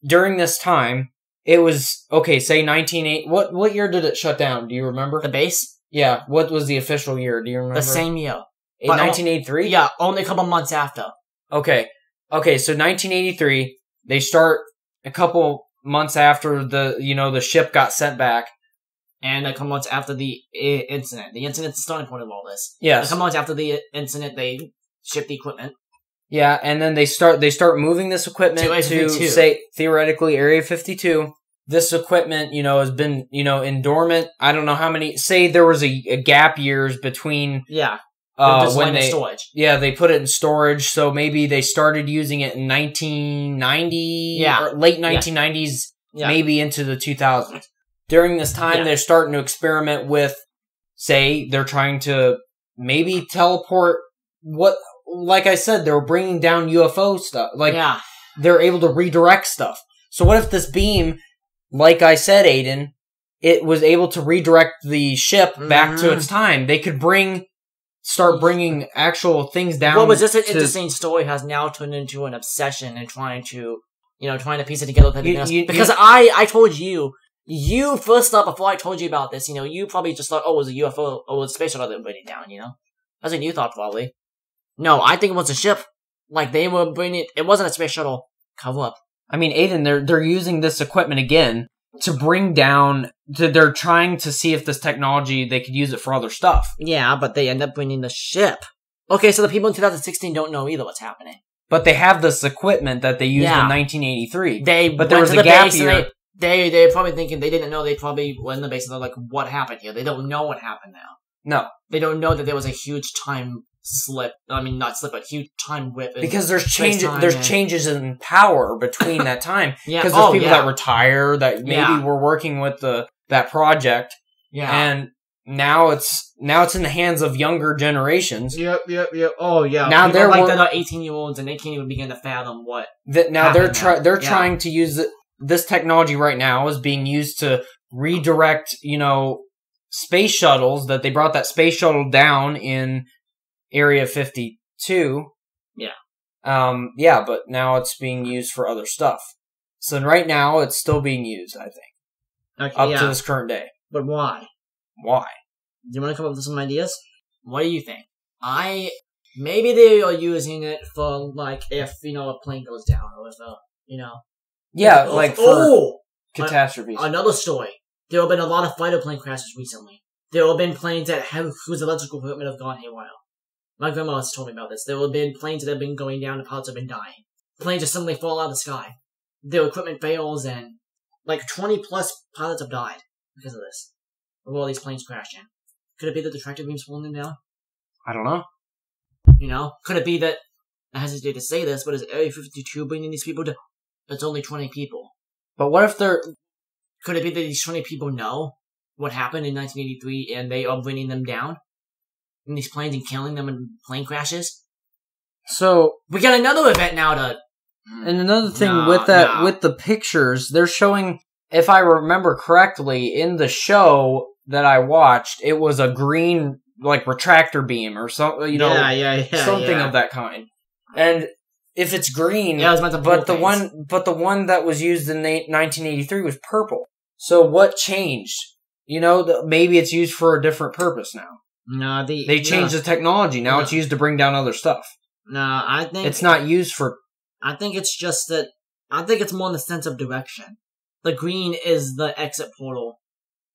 During this time. It was, say 1980. What year did it shut down? Do you remember? The base? Yeah. What was the official year? Do you remember? The same year. 1983? Yeah, only a couple months after. Okay, so 1983, they start a couple months after the ship got sent back. And a couple months after the incident. The incident's the starting point of all this. Yes. A couple months after the incident, they shipped the equipment. Yeah, and then they start moving this equipment to say, theoretically, Area 52. This equipment, has been, in dormant. I don't know how many. Say there was a gap years between. Yeah. When they storage. Yeah, they put it in storage. So maybe they started using it in 1990. Yeah. Or late 1990s. Yeah. Maybe into the 2000s. during this time, they're starting to experiment with, say, they're trying to maybe teleport like I said, they're bringing down UFO stuff. Like, they're able to redirect stuff. So what if this beam, like I said, Aiden, it was able to redirect the ship back to its time? They could start bringing actual things down. What was this an interesting story has now turned into an obsession and trying to piece it together with everything else. Because I told you first up before I told you about this, you probably just thought, oh, it was a UFO, or it was a space shuttle that went down, That's what you thought, probably. No, I think it was a ship. Like, they were bringing it wasn't a space shuttle. Cover up. I mean, Aiden, they're using this equipment again to bring down, they're trying to see if this technology, they could use it for other stuff. Yeah, but they end up bringing the ship. Okay, so the people in 2016 don't know either what's happening. But they have this equipment that they used in 1983. But there was a gap here. They're probably thinking they didn't know they probably were in the base and they're like, what happened here? They don't know what happened now. No. They don't know that there was a huge time slip. I mean, not slip, but huge time whip. Because there's changes in power between that time. Because there's people that retire that maybe were working with that project. Yeah. And now it's in the hands of younger generations. Yep. Oh yeah. Now people they're like that are 18-year-olds and they can't even begin to fathom what. They're trying to use this technology right now is being used to redirect, space shuttles, that they brought that space shuttle down in Area 52. Yeah. But now it's being used for other stuff. So right now it's still being used, I think. Okay, up to this current day. But why? Why? Do you want to come up with some ideas? What do you think? Maybe they are using it for, like, if, a plane goes down, or if, Yeah, like for catastrophes. Another story. There have been a lot of fighter plane crashes recently. There have been planes whose electrical equipment have gone haywire. My grandma has told me about this. There have been planes that have been going down and pilots have been dying. Planes just suddenly fall out of the sky. Their equipment fails and, 20 plus pilots have died because of this. Of all these planes crashing. Could it be that the tractor beam's pulling them down? I don't know. Could it be that, I hesitate to say this, but is Area 52 bringing these people down? It's only 20 people. But what if they're... Could it be that these 20 people know what happened in 1983 and they are bringing them down? In these planes and killing them in plane crashes? So... We got another event now to... And another thing with the pictures, they're showing, if I remember correctly, in the show that I watched, it was a green, retractor beam or something, something of that kind. And if it's green, I was meant to but the one that was used in 1983 was purple. So what changed? Maybe it's used for a different purpose now. No, they changed the technology. Now it's used to bring down other stuff. No, I think it's not used for. I think it's just that. I think it's more in the sense of direction. The green is the exit portal.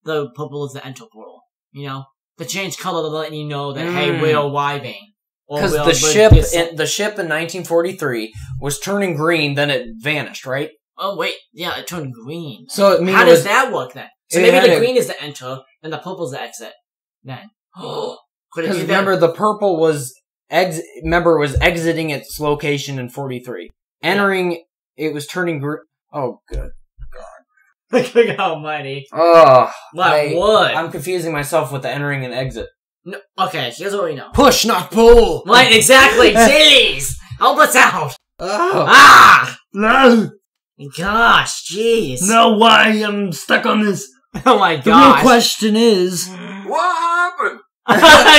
The purple is the enter portal. The change color to letting you know that hey, we're arriving. Because the ship in 1943 was turning green, then it vanished, right? Oh wait, yeah, it turned green. So how does that work then? So maybe the green is the enter and the purple is the exit. Then, because remember the purple was exiting its location in 43. Entering, it was turning green. Oh, good God! Good almighty! Oh, what? I'm confusing myself with the entering and exit. No, okay, here's what we know. Push, not pull! Right, exactly! Jeez! Help us out! Oh. No! Gosh, jeez. No, why? I'm stuck on this. Oh my gosh. The real question is... What happened?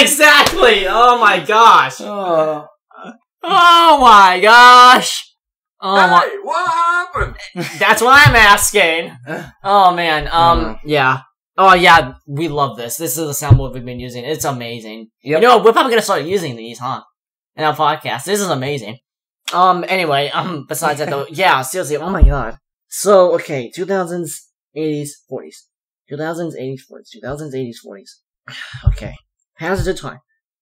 Exactly! Oh my gosh. Oh my gosh. Hey, what happened? That's what I'm asking. Oh man, yeah. Oh yeah, we love this. This is the soundboard we've been using. It's amazing. Yep. We're probably gonna start using these, huh? In our podcast. This is amazing. Anyway, besides that though, yeah, seriously, oh my god. So, okay, 2000s, 80s, 40s. 2000s, 80s, 40s. 2000s, 80s, 40s. Okay. Passage of time.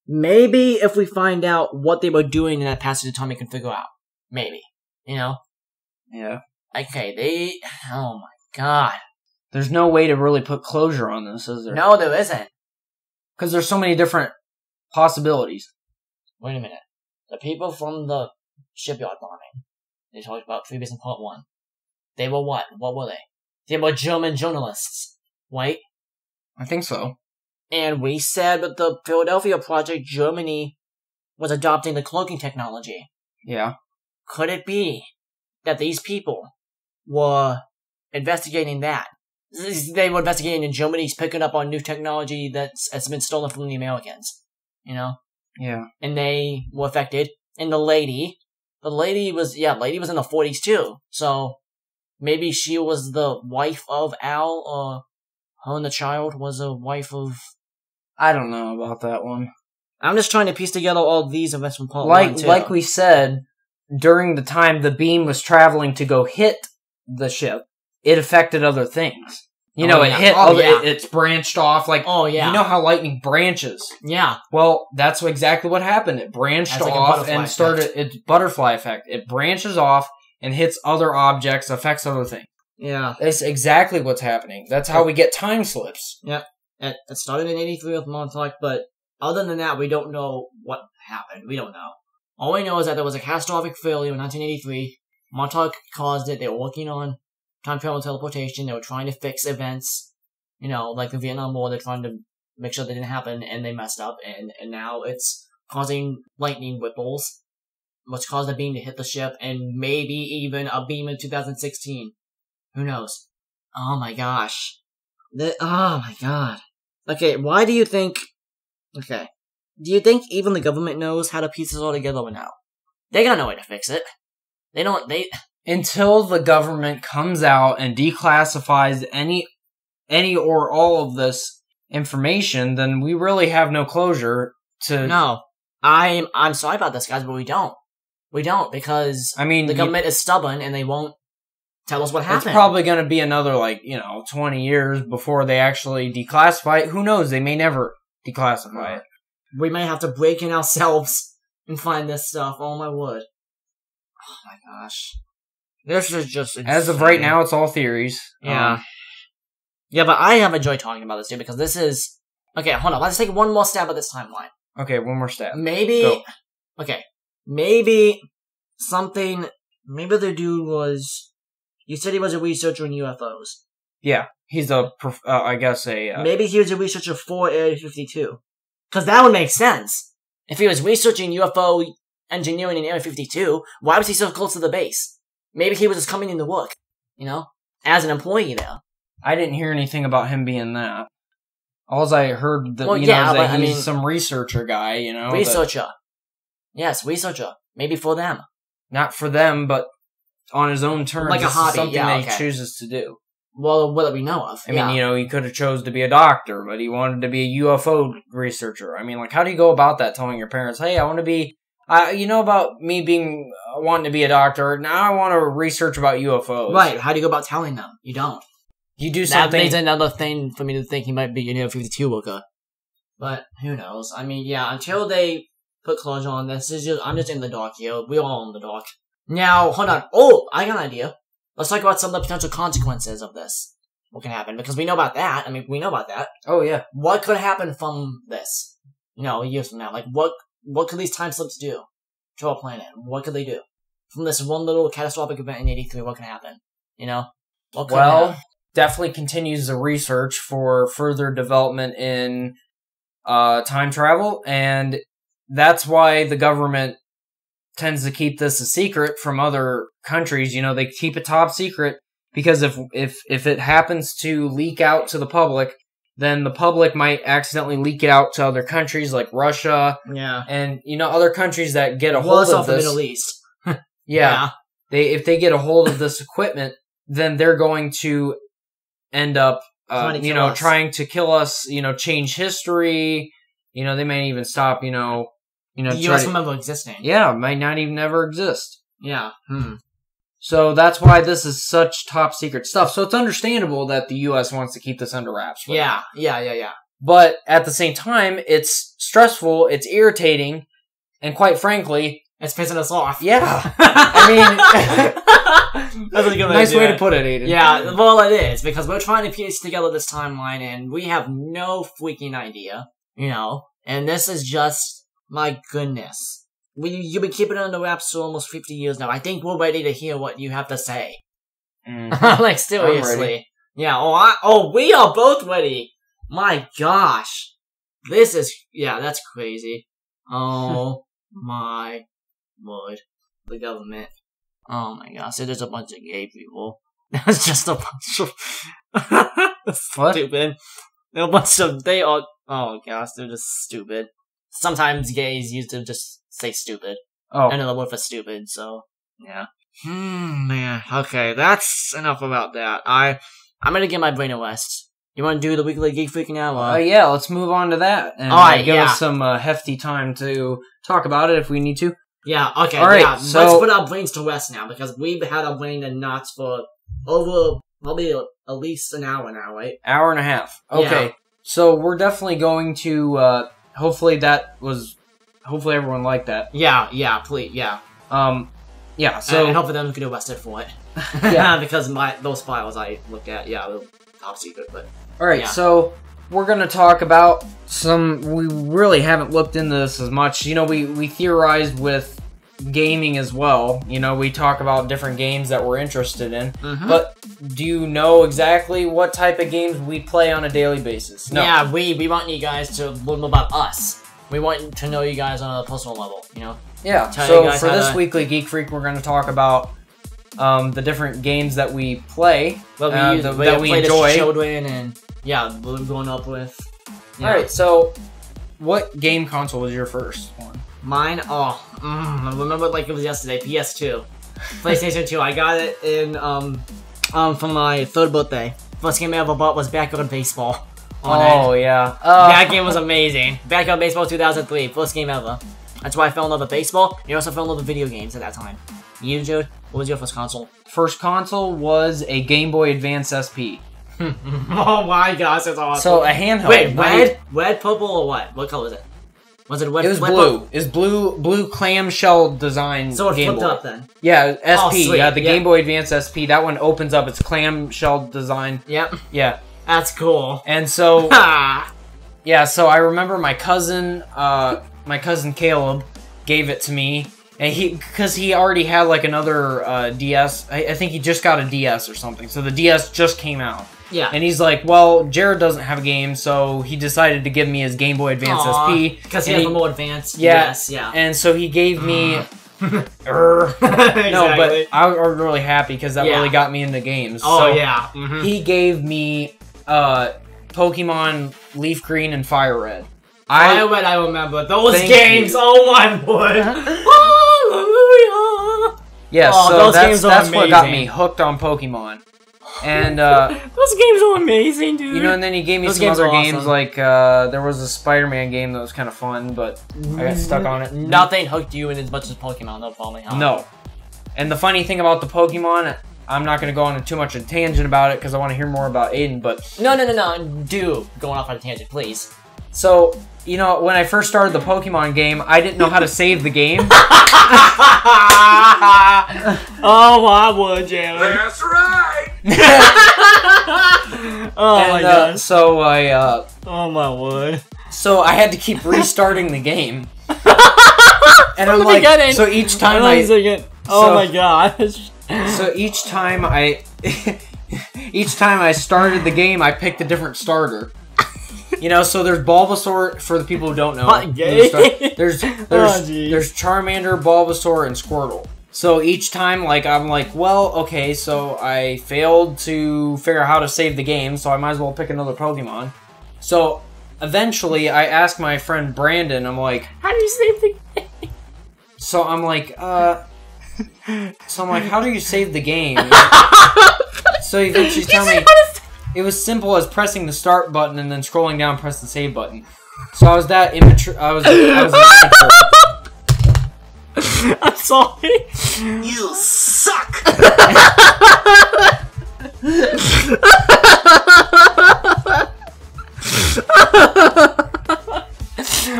Maybe if we find out what they were doing in that passage of time, we can figure out. Maybe. Yeah. Okay, oh my god. There's no way to really put closure on this, is there? No, there isn't. Because there's so many different possibilities. Wait a minute. The people from the shipyard bombing, they talked about previous in part 1. They were what? What were they? They were German journalists. right? I think so. And we said with the Philadelphia Project, Germany was adopting the cloaking technology. Yeah. Could it be that these people were investigating that? They were investigating in Germany's picking up on new technology that's been stolen from the Americans. You know? Yeah. And they were affected. And the lady was in the 40s too. So maybe she was the wife of Al, or her and the child was a wife of... I don't know about that one. I'm just trying to piece together all these events from part 1 too. Like we said, during the time the beam was traveling to go hit the ship, it affected other things. You know, it hit it's branched off, like, you know how lightning branches? Yeah. Well, that's exactly what happened. It branched off and started its butterfly effect. It branches off and hits other objects, affects other things. Yeah. That's exactly what's happening. That's how we get time slips. Yep. It started in 83 with Montauk, but other than that, we don't know what happened. We don't know. All we know is that there was a catastrophic failure in 1983. Montauk caused it. They were working on time travel and teleportation. They were trying to fix events, you know, like the Vietnam War. They're trying to make sure they didn't happen, and they messed up. And now it's causing lightning ripples, which caused a beam to hit the ship, and maybe even a beam in 2016. Who knows? Oh my gosh. Oh my god. Okay, why do you think... Okay. Do you think even the government knows how to piece this all together or no? They got no way to fix it. Until the government comes out and declassifies any or all of this information, then we really have no closure to... No. I'm sorry about this, guys, but we don't. We don't, because the government is stubborn and they won't tell us what happened. It's probably going to be another, 20 years before they actually declassify it. Who knows? They may never declassify it. We may have to break in ourselves and find this stuff. Oh my word. Oh my gosh. This is just insane. As of right now, it's all theories. Yeah. Yeah, but I have enjoyed talking about this, too, because this is... Okay, hold on. Let's take one more stab at this timeline. Okay, one more stab. Maybe... Go. Okay. Maybe something... Maybe the dude was... You said he was a researcher in UFOs. Yeah. He's Maybe he was a researcher for Area 52. Because that would make sense. If he was researching UFO engineering in Area 52, why was he so close to the base? Maybe he was just coming into work, as an employee there. I didn't hear anything about him being that. All I heard that he's some researcher guy, Researcher. Yes, researcher. Maybe for them. Not for them, but on his own terms. Like a hobby, something he chooses to do. Well, what do we know of? I mean, he could have chose to be a doctor, but he wanted to be a UFO researcher. I mean, how do you go about that, telling your parents, hey, I want to be... about me wanting to be a doctor. Now I want to research about UFOs. Right. How do you go about telling them? You don't. You do something. That means another thing for me to think he might be an Area 52 worker. But who knows? I mean, yeah. Until they put closure on this, I'm just in the dark here. We're all in the dark. Now, hold on. Oh, I got an idea. Let's talk about some of the potential consequences of this. What can happen? Because we know about that. I mean, we know about that. Oh yeah. What could happen from this? Years from now. Like what could these time slips do to our planet? What could they do? From this one little catastrophic event in 83, what can happen? What could happen? Definitely continues the research for further development in time travel, and that's why the government tends to keep this a secret from other countries. They keep it top secret, because if it happens to leak out to the public, then the public might accidentally leak it out to other countries like Russia. Yeah. And, other countries that get a hold of this. the Middle East. Yeah. If they get a hold of this equipment, then they're going to end up, trying to kill us, change history. They may even stop, the U.S. from ever existing. Yeah, might not even ever exist. Yeah. So that's why this is such top secret stuff. So it's understandable that the U.S. wants to keep this under wraps. Yeah. But at the same time, it's stressful, it's irritating, and quite frankly... It's pissing us off. Yeah. I mean... That's a good nice way to put it, Aiden. Yeah, well it is, because we're trying to piece together this timeline, and we have no freaking idea, and this is just... My goodness. You've been keeping it under wraps for almost 50 years now. I think we're ready to hear what you have to say. Seriously. Yeah, we are both ready. My gosh. That's crazy. Oh my word. The government. Oh my gosh, there's a bunch of gay people. That's just a bunch of... stupid. A bunch of... Oh gosh, they're just stupid. Sometimes gays used to just say stupid. Oh. And the word for stupid, so... Yeah. Man. Okay, that's enough about that. I'm gonna get my brain a rest. You wanna do the weekly Geek Freak now? Yeah, let's move on to that. And give us some hefty time to talk about it if we need to. Yeah, okay, All right, yeah. so let's put our brains to rest now, because we've had our brain in knots for over, probably at least an hour now, right? Hour and a half. Okay, yeah. So we're definitely going to, hopefully everyone liked that. Yeah, please, yeah. Yeah, so... And hopefully them can get arrested for it. Yeah. Because those files I looked at, they're top secret, but... Alright, so we're gonna talk about we really haven't looked into this as much. You know, we theorized with gaming as well. You know, we talk about different games that we're interested in. Mm-hmm. But do you know exactly what type of games we play on a daily basis? No. Yeah, we want you guys to learn more about us. We want to know you guys on a personal level, you know? Yeah, so for this weekly Geek Freak, we're going to talk about the different games that we play, that we enjoy. Children and, we're growing up with. Yeah. Alright, so what game console was your first one? Mine? I remember it like it was yesterday, PS2. PlayStation 2, I got it in, for my 3rd birthday. First game I ever bought was Backyard Baseball. Yeah. That game was amazing. Backyard Baseball 2003, first game ever. That's why I fell in love with baseball. You also fell in love with video games at that time. You, Jude? What was your first console? First console was a Game Boy Advance SP. Oh my gosh, that's awesome. So a handheld. Wait, red, purple, or what? What color was it? Was it red? It was blue. It was blue clamshell design. So it Game flipped Boy. up then. Yeah, SP. Sweet. The Game Boy Advance SP. That one opens up. It's clamshell design. Yep. Yeah. That's cool. And so, yeah. So I remember my cousin Caleb gave it to me, and because he already had like another DS. I think he just got a DS or something. So the DS just came out. Yeah. And he's like, well, Jared doesn't have a game, so he decided to give me his Game Boy Advance SP. Because he has a more advanced. Yeah. Yes, yeah. And so he gave me... Exactly. No, but I was really happy because that really got me into games. Oh, so yeah. He gave me Pokemon Leaf Green and Fire Red. I remember. Those games, oh my word. Yeah, so that's what got me hooked on Pokemon. And those games are amazing, dude. You know, and then he gave me some other games, like there was a Spider-Man game that was kind of fun, but I got stuck on it. Nothing hooked you in as much as Pokemon, though, probably. Huh? No. And the funny thing about the Pokemon, I'm not going to go on too much of a tangent about it because I want to hear more about Aiden, but... No. Do going off on a tangent, please. So, you know, when I first started the Pokemon game, I didn't know how to save the game. Oh, I would, Jared. That's right! Oh my god. So I, oh my word. So I had to keep restarting the game. And I'm like, so each time oh my gosh. So each time I started the game, I picked a different starter. You know, so there's Bulbasaur, for the people who don't know. There's Charmander, Bulbasaur, and Squirtle. So each time, I'm like, well, okay, so I failed to figure out how to save the game, so I might as well pick another Pokemon. So eventually, I asked my friend Brandon, I'm like, how do you save the game? So I'm like, how do you save the game? So eventually tell me, it was simple as pressing the start button and then scrolling down, press the save button. So I was that immature. I was immature. I'm sorry. You suck.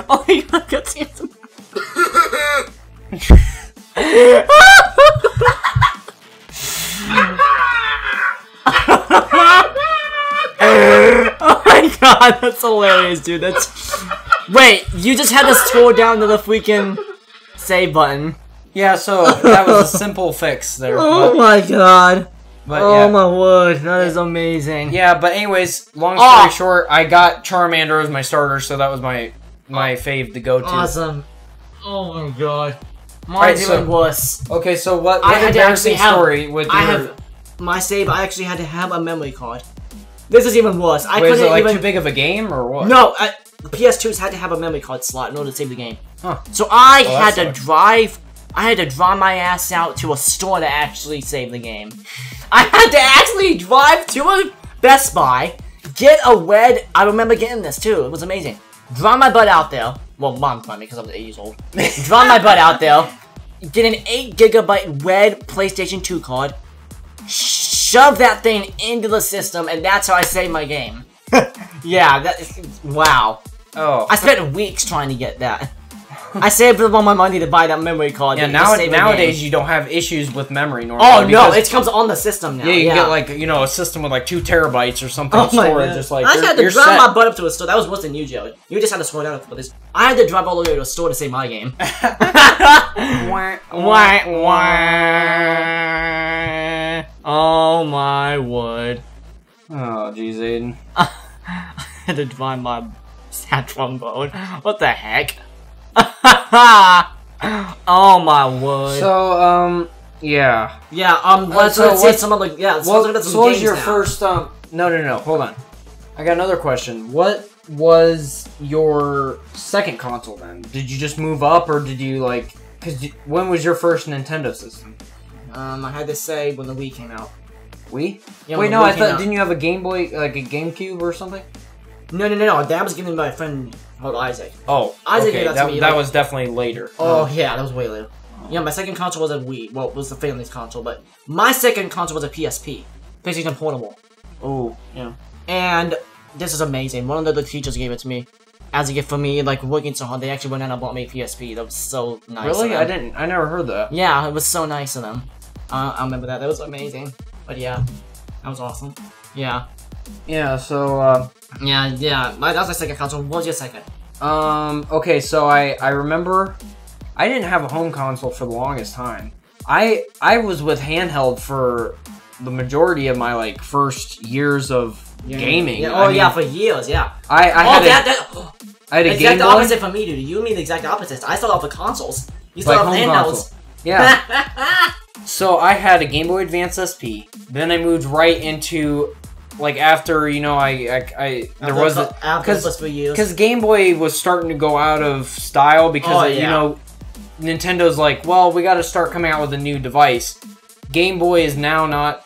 Oh my god, I see some. Oh my god, that's hilarious, dude. Wait, you just had to scroll down to the freaking save button. Yeah, so that was a simple fix there. Oh my god. But oh my word, that is amazing. Yeah, but anyways, long story short, I got Charmander as my starter, so that was my fave to go to. Awesome. Oh my god. Mine's even worse. Okay, so what embarrassing story with your... My save, I actually had to have a memory card. This is even worse. Wait, is it like too big of a game, or what? No, the PS2s had to have a memory card slot in order to save the game. Huh. So I had to drive my ass out to a store to actually save the game. I had to actually drive to a Best Buy, get a red... I remember getting this, too. It was amazing. Drive my butt out there. Well, Mom found me because I was 8 years old. Drive my butt out there, get an 8GB red PlayStation 2 card, shove that thing into the system, and that's how I saved my game. Yeah, wow. Oh. I spent weeks trying to get that. I saved up all my money to buy that memory card. Yeah, nowadays you don't have issues with memory normally. Oh no, it comes on the system now. Yeah, you get like, you know, a system with like 2 terabytes or something of storage. Just like, I just had to drive my butt up to a store. That was worse than you, Joe. You just had to slow down for this. I had to drive all the way to a store to save my game. Oh my word. Oh jeez, Aiden. I had to drive my sad trombone. What the heck? Oh my word. So, yeah. Yeah, let's say some other, let's look at some what was games your now. first, no, hold on. I got another question. What was your second console then? Did you just move up, or did you, like, when was your first Nintendo system? I had to say when the Wii came out. Wii? Yeah, wait, no, I thought, didn't you have a Game Boy, like a GameCube or something? No, that was given by a friend called Isaac. Oh, Isaac okay, gave that to me, that was definitely later. Oh, yeah, that was way later. Yeah, my second console was a Wii. Well, it was the family's console, but my second console was a PSP. PlayStation Portable. Oh, yeah. And this is amazing. One of the teachers gave it to me as a gift for me, like, working so hard. They actually went out and bought me a PSP. That was so nice. Really? I never heard that. Yeah, it was so nice of them. I remember that. That was amazing. But yeah, that was awesome. Yeah. Yeah, so, Yeah, that was my second console. What was your second? Okay, so I remember I didn't have a home console for the longest time. I was with handheld for the majority of my, like, first years of gaming. Yeah. Oh, yeah, for years, yeah. I had a Game exact Boy. opposite for me, dude. You and me the exact opposite. I started off with consoles. You started off with handhelds. Yeah. So I had a Game Boy Advance SP. Then I moved right into, like, after, you know, because Game Boy was starting to go out of style because, you know, Nintendo's like, well, we got to start coming out with a new device. Game Boy is now not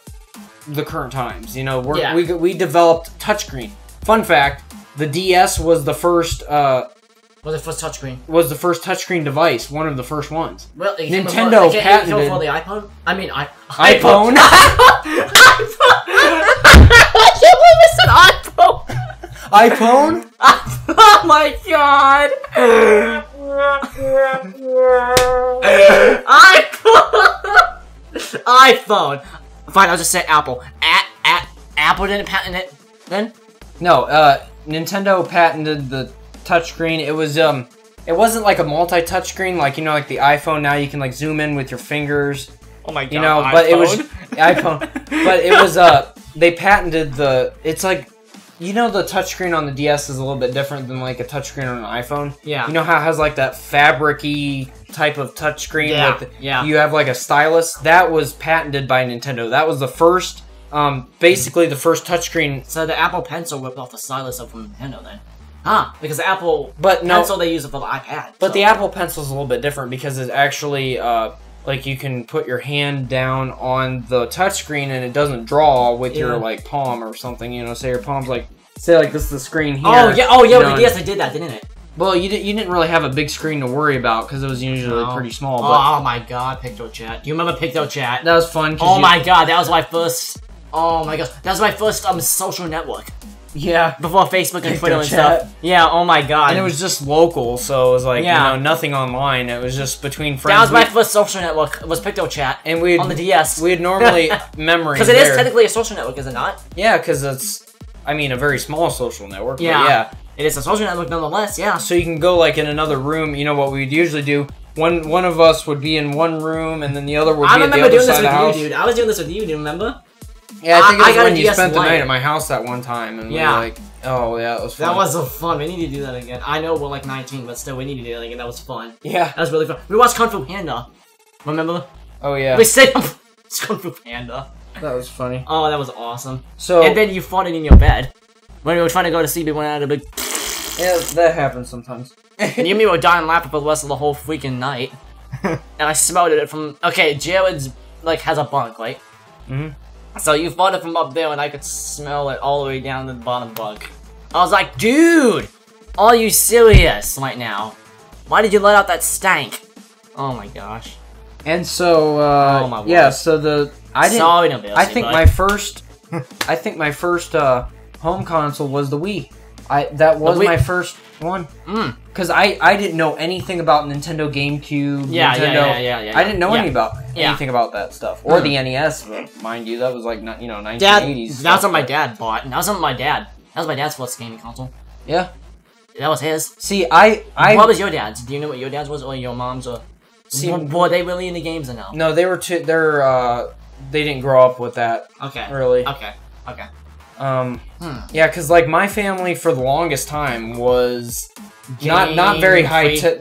the current times. You know, we developed touchscreen. Fun fact: the DS was the first. Was the first touchscreen? Was the first touchscreen device. One of the first ones. Well, Nintendo patented before the iPhone. I mean, iPhone. I can't believe I said iPhone. iPhone. Oh my god. iPhone. Fine, I'll just say Apple. Apple didn't patent it then? No, Nintendo patented the touchscreen. It was it wasn't like a multi-touch screen, like, you know, like the iPhone. Now you can, like, zoom in with your fingers. Oh my god. You know, but it was iPhone. But it was they patented it's like, you know, the touchscreen on the DS is a little bit different than, like, a touchscreen on an iPhone. Yeah. You know how it has, like, that fabric-y type of touchscreen? Yeah. You have, like, a stylus? That was patented by Nintendo. That was the first, basically the first touchscreen. So the Apple Pencil ripped off the stylus from Nintendo then? Huh, because the Apple Pencil, they use it for the iPad. But the Apple Pencil is a little bit different because it's actually, like, you can put your hand down on the touchscreen and it doesn't draw with your, like, palm or something, you know. Say your palm's like, this is the screen here. Oh yeah, with the DS they did that, didn't it? Well, you didn't really have a big screen to worry about because it was usually pretty small. But oh my god, PictoChat. Do you remember PictoChat? That was fun. Oh my god, that was my first... Oh my gosh, that was my first social network. Yeah. Before Facebook and Twitter and stuff. Yeah, oh my god. And it was just local, so it was like, you know, nothing online. It was just between friends. That was my first social network, was PictoChat. And on the DS. We'd normally memories. Because it is technically a social network, is it not? Yeah, because it's, I mean, a very small social network. Yeah. But yeah. It is a social network nonetheless, yeah. So you can go, like, in another room. You know what we'd usually do? One of us would be in one room, and then the other would be at the other side of the house. I remember doing this with you, dude. I was doing this with you, do you remember? Yeah, I think it was got a when you DS spent the Lite. night at my house that one time, and we were like, oh yeah, it was fun. That was so fun. We need to do that again. I know we're like 19, but still, we need to do that again. That was fun. Yeah. That was really fun. We watched Kung Fu Panda. Remember? Oh yeah. We stayed up. It's Kung Fu Panda. That was funny. Oh, that was awesome. So and then you farted in your bed when we were trying to go to sleep. We went out of the big. yeah, that happens sometimes. And you and me were dying laughing for the rest of the whole freaking night. And I smelled it from. Okay, Jared's like has a bunk, right? Mm-hmm. So you farted from up there, and I could smell it all the way down to the bottom bunk. I was like, dude, are you serious right now? Why did you let out that stank? Oh my gosh. And so, Oh, my yeah, word. so I didn't. Sorry, no, I think my first, home console was the Wii. That was The Wii- my first one. Because I didn't know anything about Nintendo GameCube. Yeah, Nintendo, yeah. I didn't know Yeah. anything about that stuff, or the NES. But mind you, that was like 1980s. That's stuff. what my dad bought. That was my dad. That was my dad's first gaming console. Yeah. That was his. See, what was your dad's? Do you know what your dad's was, or your mom's, or See, were they really into games or no? No, they were too. They didn't grow up with that. Okay. Really. Okay. Yeah, because like my family for the longest time was not very high tech.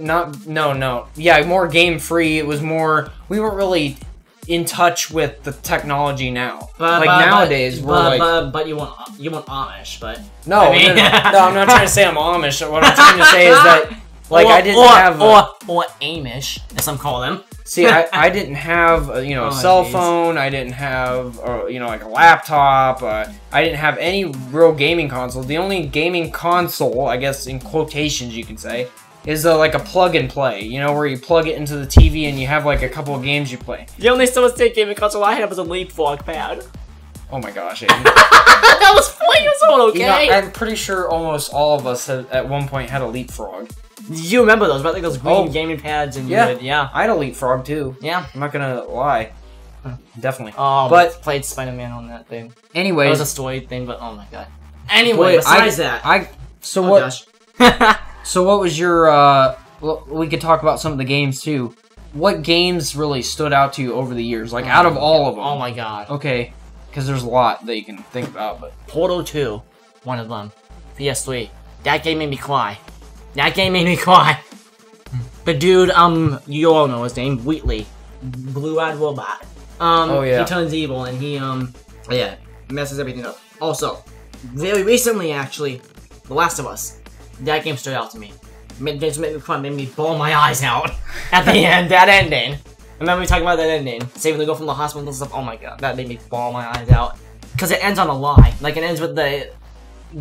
Yeah, more game free. It was more. We weren't really in touch with the technology now. Nowadays, but you want Amish, but no, I mean- no, I'm not trying to say I'm Amish. What I'm trying to say is that I didn't have or Amish, as some call them. See, I didn't have a cell phone. I didn't have like a laptop. I didn't have any real gaming console. The only gaming console, I guess in quotations you can say, is like a plug and play. Where you plug it into the TV and you have like a couple of games you play. The only solid-state gaming console I had was a leapfrog pad. Oh my gosh, Aiden. That was 4 years old, okay? I'm pretty sure almost all of us at one point had a leapfrog. You remember those, right? Like those green gaming pads and Yeah. you would, yeah. I had a leapfrog too. Yeah. I'm not gonna lie. Definitely. Oh, but we played Spider-Man on that thing. anyways, That was a story thing, but oh my god. Anyway, besides that. So Oh, what? gosh. So what was your? Well, we could talk about some of the games too. What games really stood out to you over the years? Like out of all of them. Oh my god. Okay, because there's a lot that you can think about, but Portal 2, one of them. PS3. That game made me cry. That game made me cry. The dude, you all know his name, Wheatley. Blue-eyed robot. Oh, yeah. He turns evil and he, yeah, messes everything up. Also, very recently, actually, The Last of Us. That game stood out to me. Just made me cry, made me bawl my eyes out at the end, that ending. Remember we talking about that ending? Saving the girl from the hospital and stuff? Oh my god, that made me bawl my eyes out. Because it ends on a lie. Like, it ends with the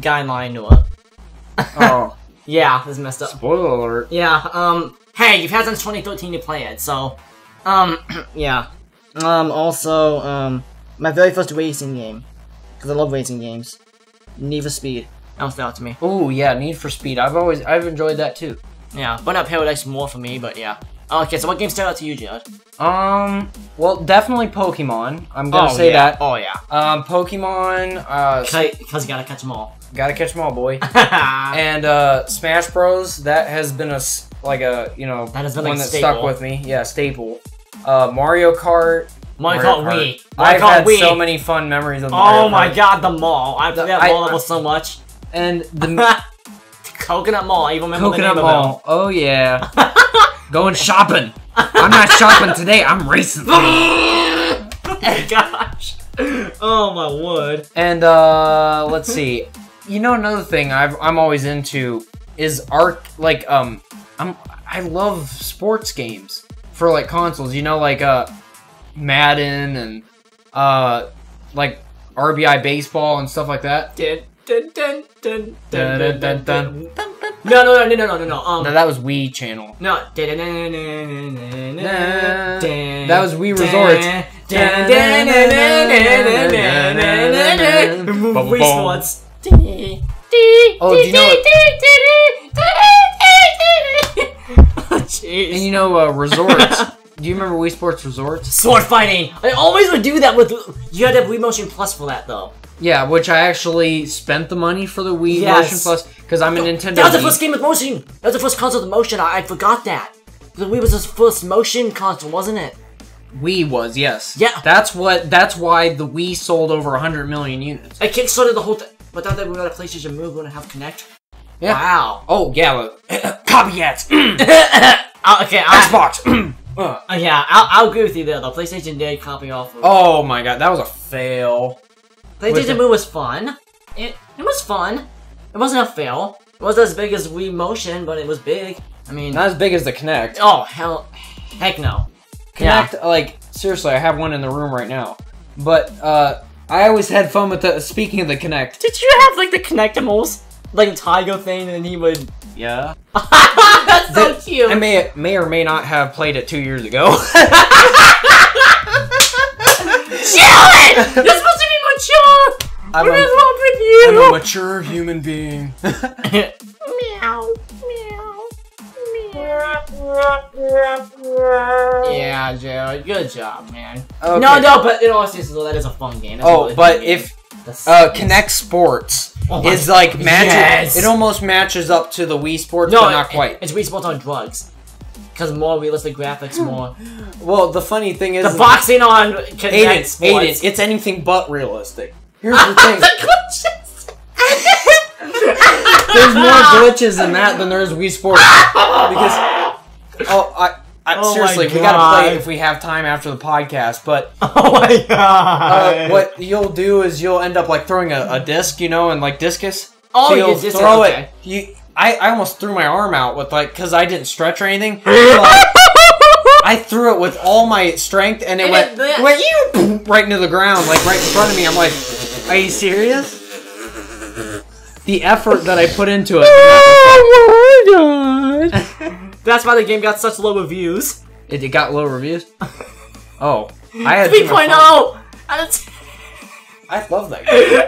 guy lying to her. oh, Yeah, this is messed up. spoiler alert. Yeah, hey, you've had since 2013 to play it, so, yeah. Also, my very first racing game, because I love racing games, Need for Speed. That stood out to me. Oh yeah, Need for Speed. I've enjoyed that too. Yeah, but not Paradise more for me, but yeah. Okay, so what game stood out to you, Jared? Well, definitely Pokemon. I'm gonna say yeah. that. Oh, yeah. Pokemon, Because you gotta catch them all. gotta catch them all, boy. And, Smash Bros, that has been that has been like one that staple. stuck with me. Yeah, staple. Mario Kart. Mario Kart Wii. I've Mario Kart had Wii. so many fun memories of Mario Kart. Oh my god, the mall. I played that mall level so much. And the Coconut Mall, I even remember Coconut the name Mall. Oh yeah. Going shopping. I'm not shopping today. I'm racing. of it. Oh my gosh. Oh my word. And let's see. Another thing I'm always into is I love sports games for like consoles. Like Madden and like RBI baseball and stuff like that. No. No, that was Wii Channel. No. That was Wii Resorts. Wii Sports. Oh, do you know Jeez. And Resorts. Do you remember Wii Sports Resorts? Sword fighting! I always would do that with... You had to have Wii Motion Plus for that, though. Yeah, which I actually spent the money for the Wii Yes. Motion Plus, because I'm a Nintendo That was the geek. first game with motion! That was the first console with motion, I forgot that. The Wii was the first motion console, wasn't it? Wii was, yes. Yeah. That's why the Wii sold over 100 million units. I kickstarted the whole thing. But that we got a PlayStation Move, we want to have Connect. Yeah. Wow. Oh, yeah. Copycats. Okay, Xbox. Yeah, I'll agree with you there, though. PlayStation did copy off of... Oh my god, that was a fail. PlayStation Move was fun. It was fun. It wasn't a fail. It wasn't as big as Wii Motion, but it was big. I mean... Not as big as the Kinect. Oh, heck no. Kinect, like, seriously, I have one in the room right now. But, I always had fun with the... Speaking of the Kinect. Did you have, like, the Kinectimals? Like, the Tiger thing, and he would... Yeah. That's so cute! I may or may not have played it 2 years ago. Chillin'! You're supposed to be mature! What is wrong with you? I'm a mature human being. Meow. Yeah, Jared, good job, man. Okay. No, but in all seriousness, that is a fun game. That's a really but fun game. if Kinect Sports is like matches, it almost matches up to the Wii Sports, but not quite. It's Wii Sports on drugs. Because more realistic graphics, more... Well, the funny thing is... The boxing on Kinect Sports. Aiden, it's anything but realistic. Here's the thing. The glitches! There's more glitches in that than there is Wii Sports. Because... seriously, we gotta play it if we have time after the podcast, but... Oh my god! What you'll do is you'll end up, like, throwing a disc, you know, and, like, discus. Oh, so you'll discus, throw okay. it... I almost threw my arm out with, like, because I didn't stretch or anything. So I threw it with all my strength, and it went right into the ground, like, right in front of me. I'm like, are you serious? The effort that I put into it. Oh my god! That's why the game got such low reviews. It got low reviews? Oh. I had 3.0! I love that game.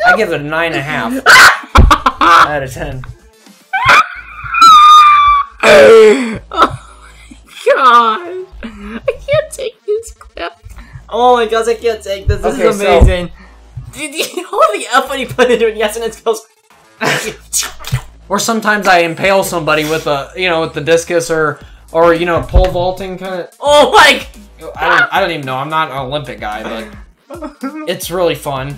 I give it a 9.5 out of 10. Oh my god! I can't take this clip. Oh my gosh, I can't take this. This is amazing. You know the effort he put into it? Yes, and it goes. Or sometimes I impale somebody with a, with the discus or pole vaulting kind of. Oh my! I don't even know. I'm not an Olympic guy, but it's really fun.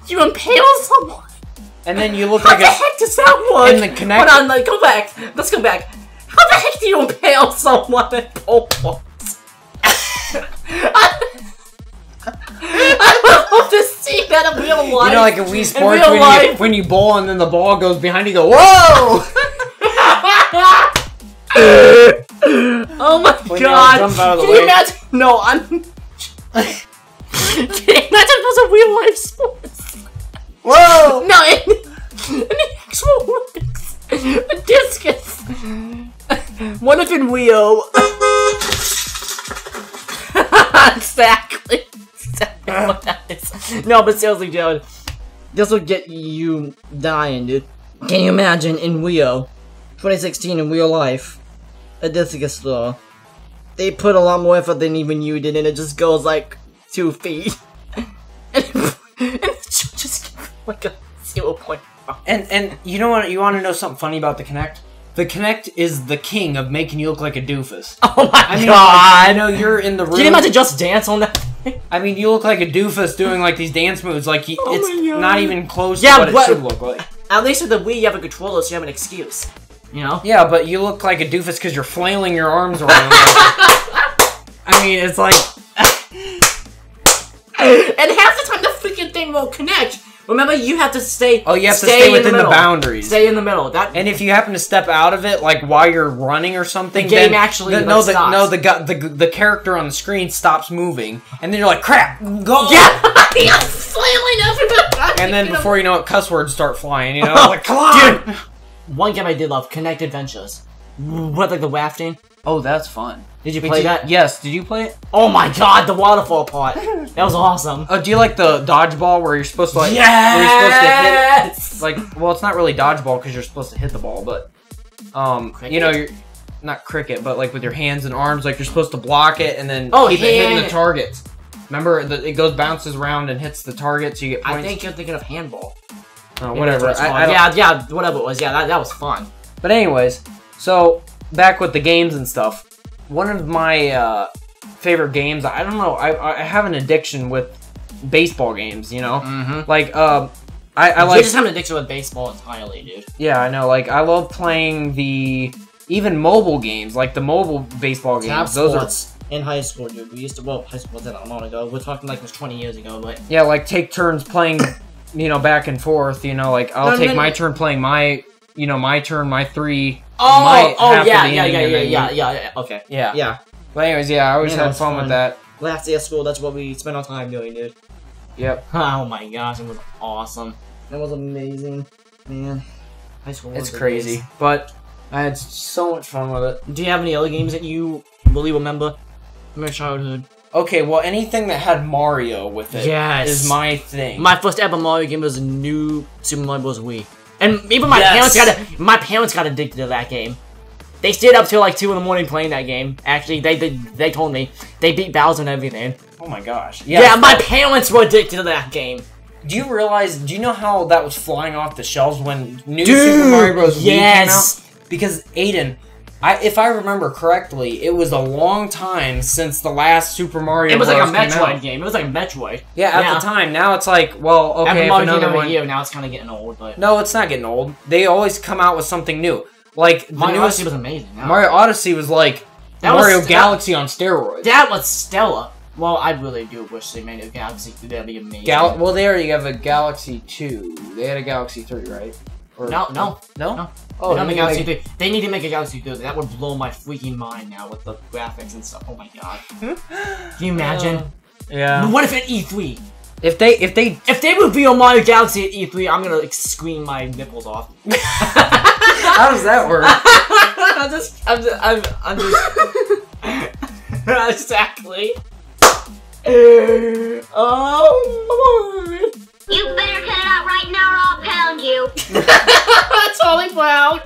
You impale someone. And then you look How like the heck does that work? In the Kinect. Hold on, go back. Let's go back. How the heck do you impale someone at pole vaults? I would love to see that in real life. You know, like in Wii Sports, when you bowl and then the ball goes behind you, go, whoa! Oh my god! Can you imagine? No, Can you imagine if it was a real life sport? Whoa! No, in the actual Olympics, a discus. What if in Rio? Exactly what that is. No, but seriously, Jared, this will get you dying, dude. Can you imagine in Rio, 2016 in real life, a discus throw? They put a lot more effort than even you did, and it just goes like 2 feet. and it just like a 0.5. And you know what? You want to know something funny about the Kinect? The Kinect is the king of making you look like a doofus. Oh my god! I know you're in the room. Can you imagine Just Dance on that? I mean, you look like a doofus doing like these dance moves. Like it's not even close to what it should look like. At least with the Wii, you have a controller, so you have an excuse. You know? Yeah, but you look like a doofus because you're flailing your arms around. I mean, it's like. And half the time, the freaking thing won't connect. Remember, you have to stay. Oh, you have to stay within the boundaries. Stay in the middle. And if you happen to step out of it, like while you're running or something, the game actually stops. the character on the screen stops moving, and then you're like, "Crap, go!" Yeah, he's flailing everybody. And then before you know it, cuss words start flying. You know, like, come on. Dude. One game I did love, Kinect Adventures. What, like the rafting? Oh, that's fun. Did you play that? Yes. Did you play it? Oh my god, the waterfall part. That was awesome. Oh, do you like the dodgeball where you're supposed to like? Yes! Where you're supposed to hit, like, well, it's not really dodgeball because you're supposed to hit the ball, but you know, you're not cricket, but like with your hands and arms, like you're supposed to block it and then keep it hitting the targets. Remember, it bounces around and hits the target, so you get points. I think you're thinking of handball. Whatever. Yeah, whatever it was. Yeah, that was fun. But anyways, so back with the games and stuff. One of my favorite games. I don't know. I have an addiction with baseball games. You know, like I like. You just have an addiction with baseball entirely, dude. Yeah, I know. Like I love playing even mobile games, like the mobile baseball games. Those are in high school, dude. We used to high school was that long ago. We're talking like it was 20 years ago, but yeah, like take turns playing, back and forth. Like I'll take my turn playing my turn, my 3. Yeah. Okay. Yeah. Yeah. But anyways, yeah, I always had fun with that. Last day of school, that's what we spent our time doing, dude. Yep. Oh my gosh, it was awesome. It was amazing, man. High school was crazy, but I had so much fun with it. Do you have any other games that you really remember from your childhood? Okay, well, anything that had Mario with it is my thing. My first ever Mario game was New Super Mario Bros. Wii. And even my parents got addicted to that game. They stayed up till like 2 in the morning playing that game. Actually, they told me they beat Bowser and everything. Oh my gosh! Yeah, my parents were addicted to that game. Do you know how that was flying off the shelves when New Super Mario Bros. Wii came out? Because Aiden, if I remember correctly, it was a long time since the last Super Mario Bros. It was like a Metroid game. It was like Metroid. Yeah, at the time. Now it's like, well, okay, if another one. Year, now it's kind of getting old. But no, it's not getting old. They always come out with something new. Like Mario Odyssey was amazing. No. Mario Odyssey was like Mario Galaxy on steroids. That was stellar. Well, I really do wish they made a Galaxy 2. That'd be amazing. Well, they already have a Galaxy 2. They had a Galaxy 3, right? Or, no. Oh, they Galaxy 3. They need to make a Galaxy 2. That would blow my freaking mind now with the graphics and stuff. Oh my god. Can you imagine? Yeah. What if at E3? If they reveal Mario Galaxy at E3, I'm gonna like, scream my nipples off. How does that work? I'm just exactly. Oh my. You better cut it out right now or I'll pound you. That's totally proud.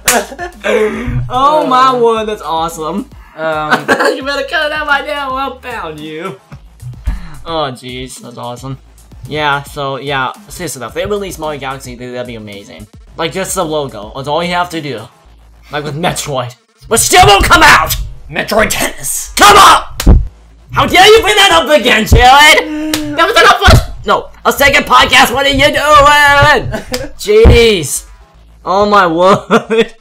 Oh my word, that's awesome. You better cut it out right now or I'll pound you. Oh jeez, that's awesome. Yeah, so yeah, seriously though, if they release Mario Galaxy, that'd be amazing. Like just the logo, that's all you have to do. Like with Metroid. But still won't come out! Metroid Tennis! Come on! How dare you bring that up again, Jared? That was our second podcast, what are you doing? Jeez. Oh my word.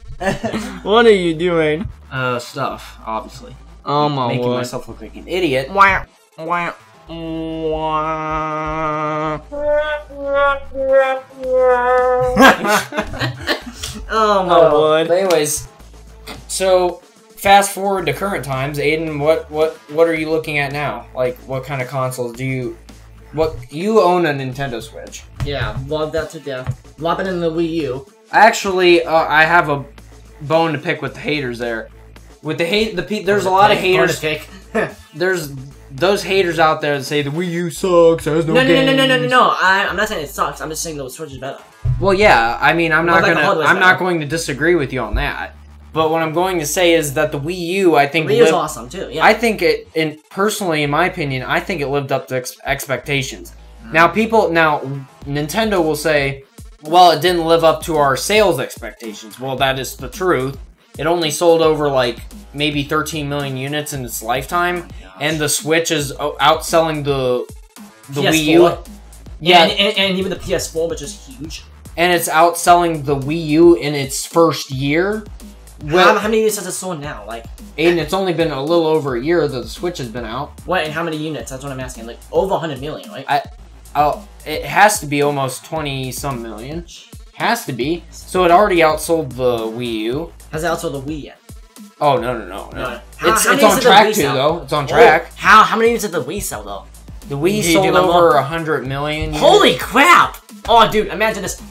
What are you doing? Stuff, obviously. Oh my Making word. myself look like an idiot. Wah. Oh my word. But anyways, so fast forward to current times, Aiden, what are you looking at now? Like, what kind of consoles do you... you own a Nintendo Switch. Yeah, love that to death. Love it in the Wii U. Actually, I have a bone to pick with the haters there. With there's a lot of haters. There's those haters out there that say the Wii U sucks, has no games. No. I'm not saying it sucks. I'm just saying the Switch is better. Well, yeah. I mean, I'm not going to disagree with you on that. But what I'm going to say is that the Wii U, I think... The Wii U is awesome, too, yeah. I think personally, in my opinion, I think it lived up to expectations. Now, Nintendo will say, well, it didn't live up to our sales expectations. Well, that is the truth. It only sold over, like, maybe 13 million units in its lifetime. And the Switch is outselling the Wii U. Yeah, and even the PS4, which is huge. And it's outselling the Wii U in its first year. Well, how many units has it sold now? Like, Aiden, it's only been a little over a year that the Switch has been out. What, and how many units? That's what I'm asking. Like, over 100 million, right? It has to be almost 20-some million. Has to be. So it already outsold the Wii U. Has it outsold the Wii yet? Oh, no. It's on track to, though. It's on track. How many units did the Wii sell, though? The Wii sold over 100 million units. Holy crap! Oh, dude, imagine this.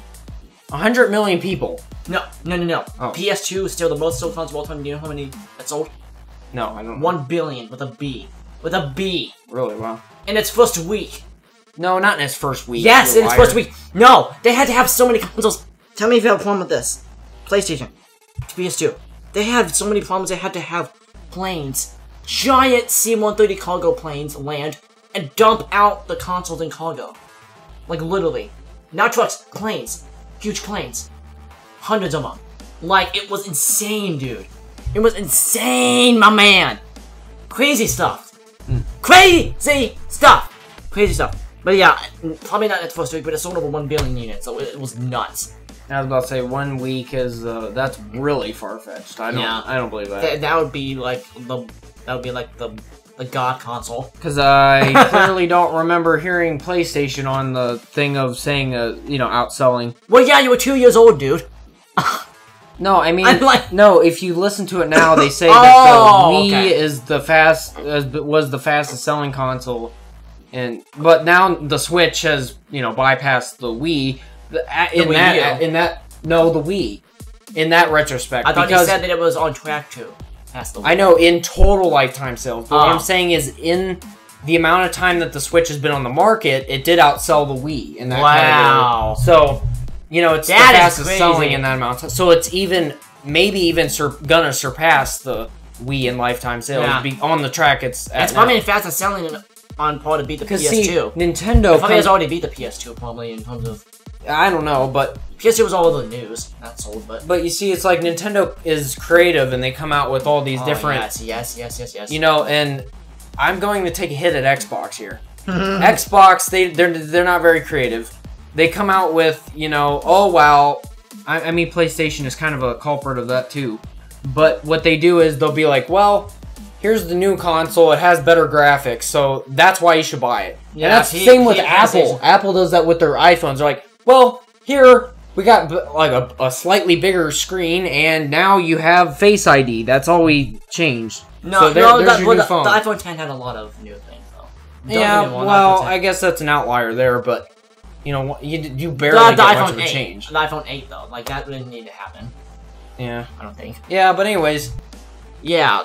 100 million people. No. Oh. PS2 is still the most sold console of all time. Do you know how many that sold? No, I don't know. 1 billion with a B. With a B. Really? Wow. In its first week. No, not in its first week. Yes, in its first week. No, they had to have so many consoles. Tell me if you have a problem with this. PlayStation. PS2. They had so many problems they had to have planes. Giant C-130 cargo planes land and dump out the consoles in cargo. Like, literally. Not trucks, planes. Huge planes. Hundreds of them. Like, it was insane, dude. It was insane, my man. Crazy stuff. Crazy stuff! Crazy stuff. But yeah, probably not in the first week, but it sold over 1 billion units, so it was nuts. I was about to say 1 week is that's really far fetched. I don't believe that. That would be like the god console. Because I clearly don't remember hearing PlayStation on the thing of saying outselling. Well, yeah, you were 2 years old, dude. No, I mean, like... no. If you listen to it now, they say that the Wii is was the fastest selling console, but now the Switch has bypassed the Wii. The Wii. In that retrospect, I thought you said that it was on track to pass the Wii. I know in total lifetime sales. But what I'm saying is in the amount of time that the Switch has been on the market, it did outsell the Wii in that category. So. It's the fastest selling in that amount of time. So it's maybe even gonna surpass the Wii in lifetime sales. Yeah. On the track, it's probably fastest selling on par to beat the PS2. See, Nintendo it probably has already beat the PS2, probably, in terms of... I don't know, but... PS2 was all over the news. Not sold, but... But you see, it's like Nintendo is creative, and they come out with all these different... Yes. And I'm going to take a hit at Xbox here. Xbox, they're not very creative. They come out with, oh, wow. I mean, PlayStation is kind of a culprit of that, too. But what they do is they'll be like, well, here's the new console. It has better graphics, so that's why you should buy it. Yeah, and that's the same with Apple. Apple does that with their iPhones. They're like, well, here, we got like a slightly bigger screen, and now you have Face ID. That's all we changed. No, there's your new phone. The iPhone 10 had a lot of new things, though. Yeah, well, I guess that's an outlier there, but... you barely get much of a change. The iPhone 8, though. Like, that didn't need to happen. Yeah. I don't think. Yeah, but anyways. Yeah,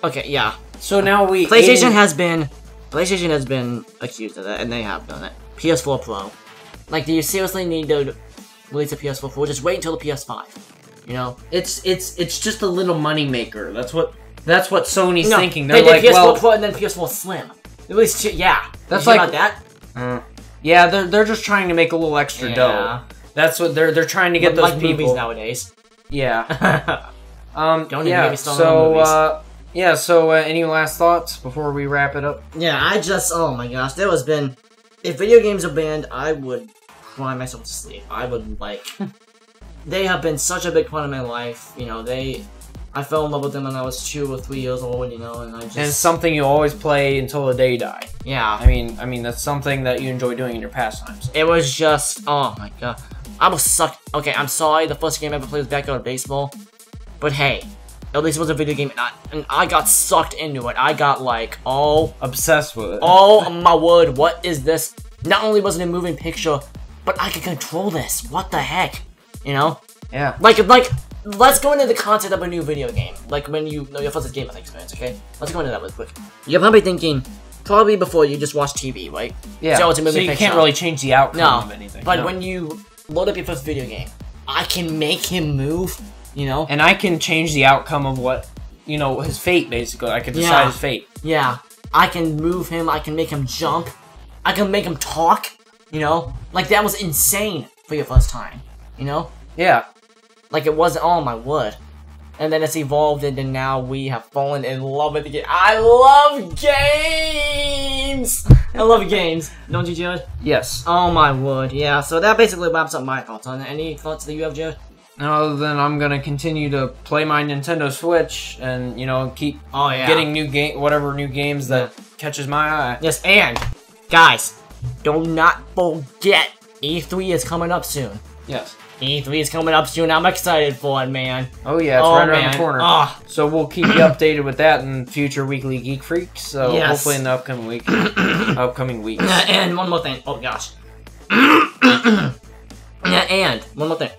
okay, yeah. So now PlayStation has been accused of that, and they have done it. PS4 Pro. Like, do you seriously need to release a PS4 Pro? Just wait until the PS5. It's just a little money maker. That's what Sony's thinking. They're like, PS4 Pro and then PS4 Slim. At least, yeah. That's like... about that? Yeah, they're just trying to make a little extra dough. That's what they're trying to get those people. Movies nowadays. Yeah. Don't even get me started on movies. So any last thoughts before we wrap it up? Yeah, oh my gosh, if video games are banned, I would cry myself to sleep. I would, they have been such a big part of my life, I fell in love with them when I was 2 or 3 years old, and I just... And it's something you always play until the day you die. Yeah. I mean, that's something that you enjoy doing in your pastimes. It was just... Oh, my God. I was sucked... Okay, I'm sorry, the first game I ever played was Backyard Baseball. But hey, at least it was a video game, and I got sucked into it. I got, obsessed with it. Oh, my word, what is this? Not only was it a moving picture, but I could control this. What the heck? Yeah. Let's go into the concept of a new video game. Like when your first game experience, okay? Let's go into that real quick. You're probably thinking, probably before you just watch TV, right? Yeah. So you can't really change the outcome of anything. But when you load up your first video game, I can make him move, And I can change the outcome of what, his fate, basically. I can decide his fate. Yeah. I can move him, I can make him jump, I can make him talk, Like, that was insane for your first time, Yeah. Like, it wasn't, oh my word. And then it's evolved, and then now we have fallen in love with the game. I love games! I love games. Don't you, Jared? Yes. Oh my word, yeah. So that basically wraps up my thoughts on it. Any thoughts that you have, Jared? No, then I'm gonna continue to play my Nintendo Switch and, keep getting whatever new games that catches my eye. Yes, and, guys, do not forget, E3 is coming up soon. Yes. E3 is coming up soon. I'm excited for it, man. Oh yeah, it's right around the corner. So we'll keep you updated with that in future weekly Geek Freaks. So hopefully in the upcoming weeks. And one more thing. Oh gosh. And one more thing.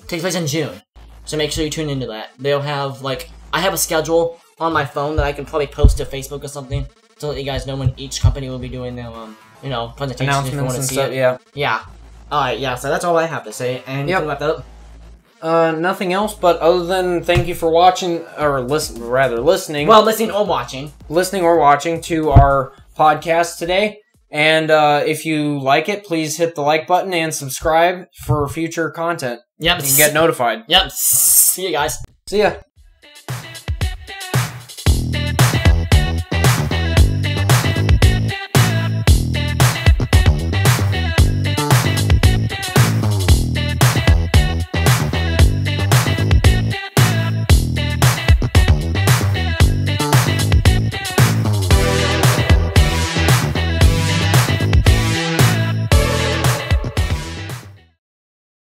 Takes place in June. So make sure you tune into that. They'll have I have a schedule on my phone that I can probably post to Facebook or something to let you guys know when each company will be doing their presentations. Announcements and stuff. Yeah. Alright, yeah, so that's all I have to say, and you can wrap that up. Nothing else, but other than thank you for watching, or listening. Well, listening or watching. Listening or watching to our podcast today. And if you like it, please hit the like button and subscribe for future content. Yep. And get notified. Yep. See you guys. See ya.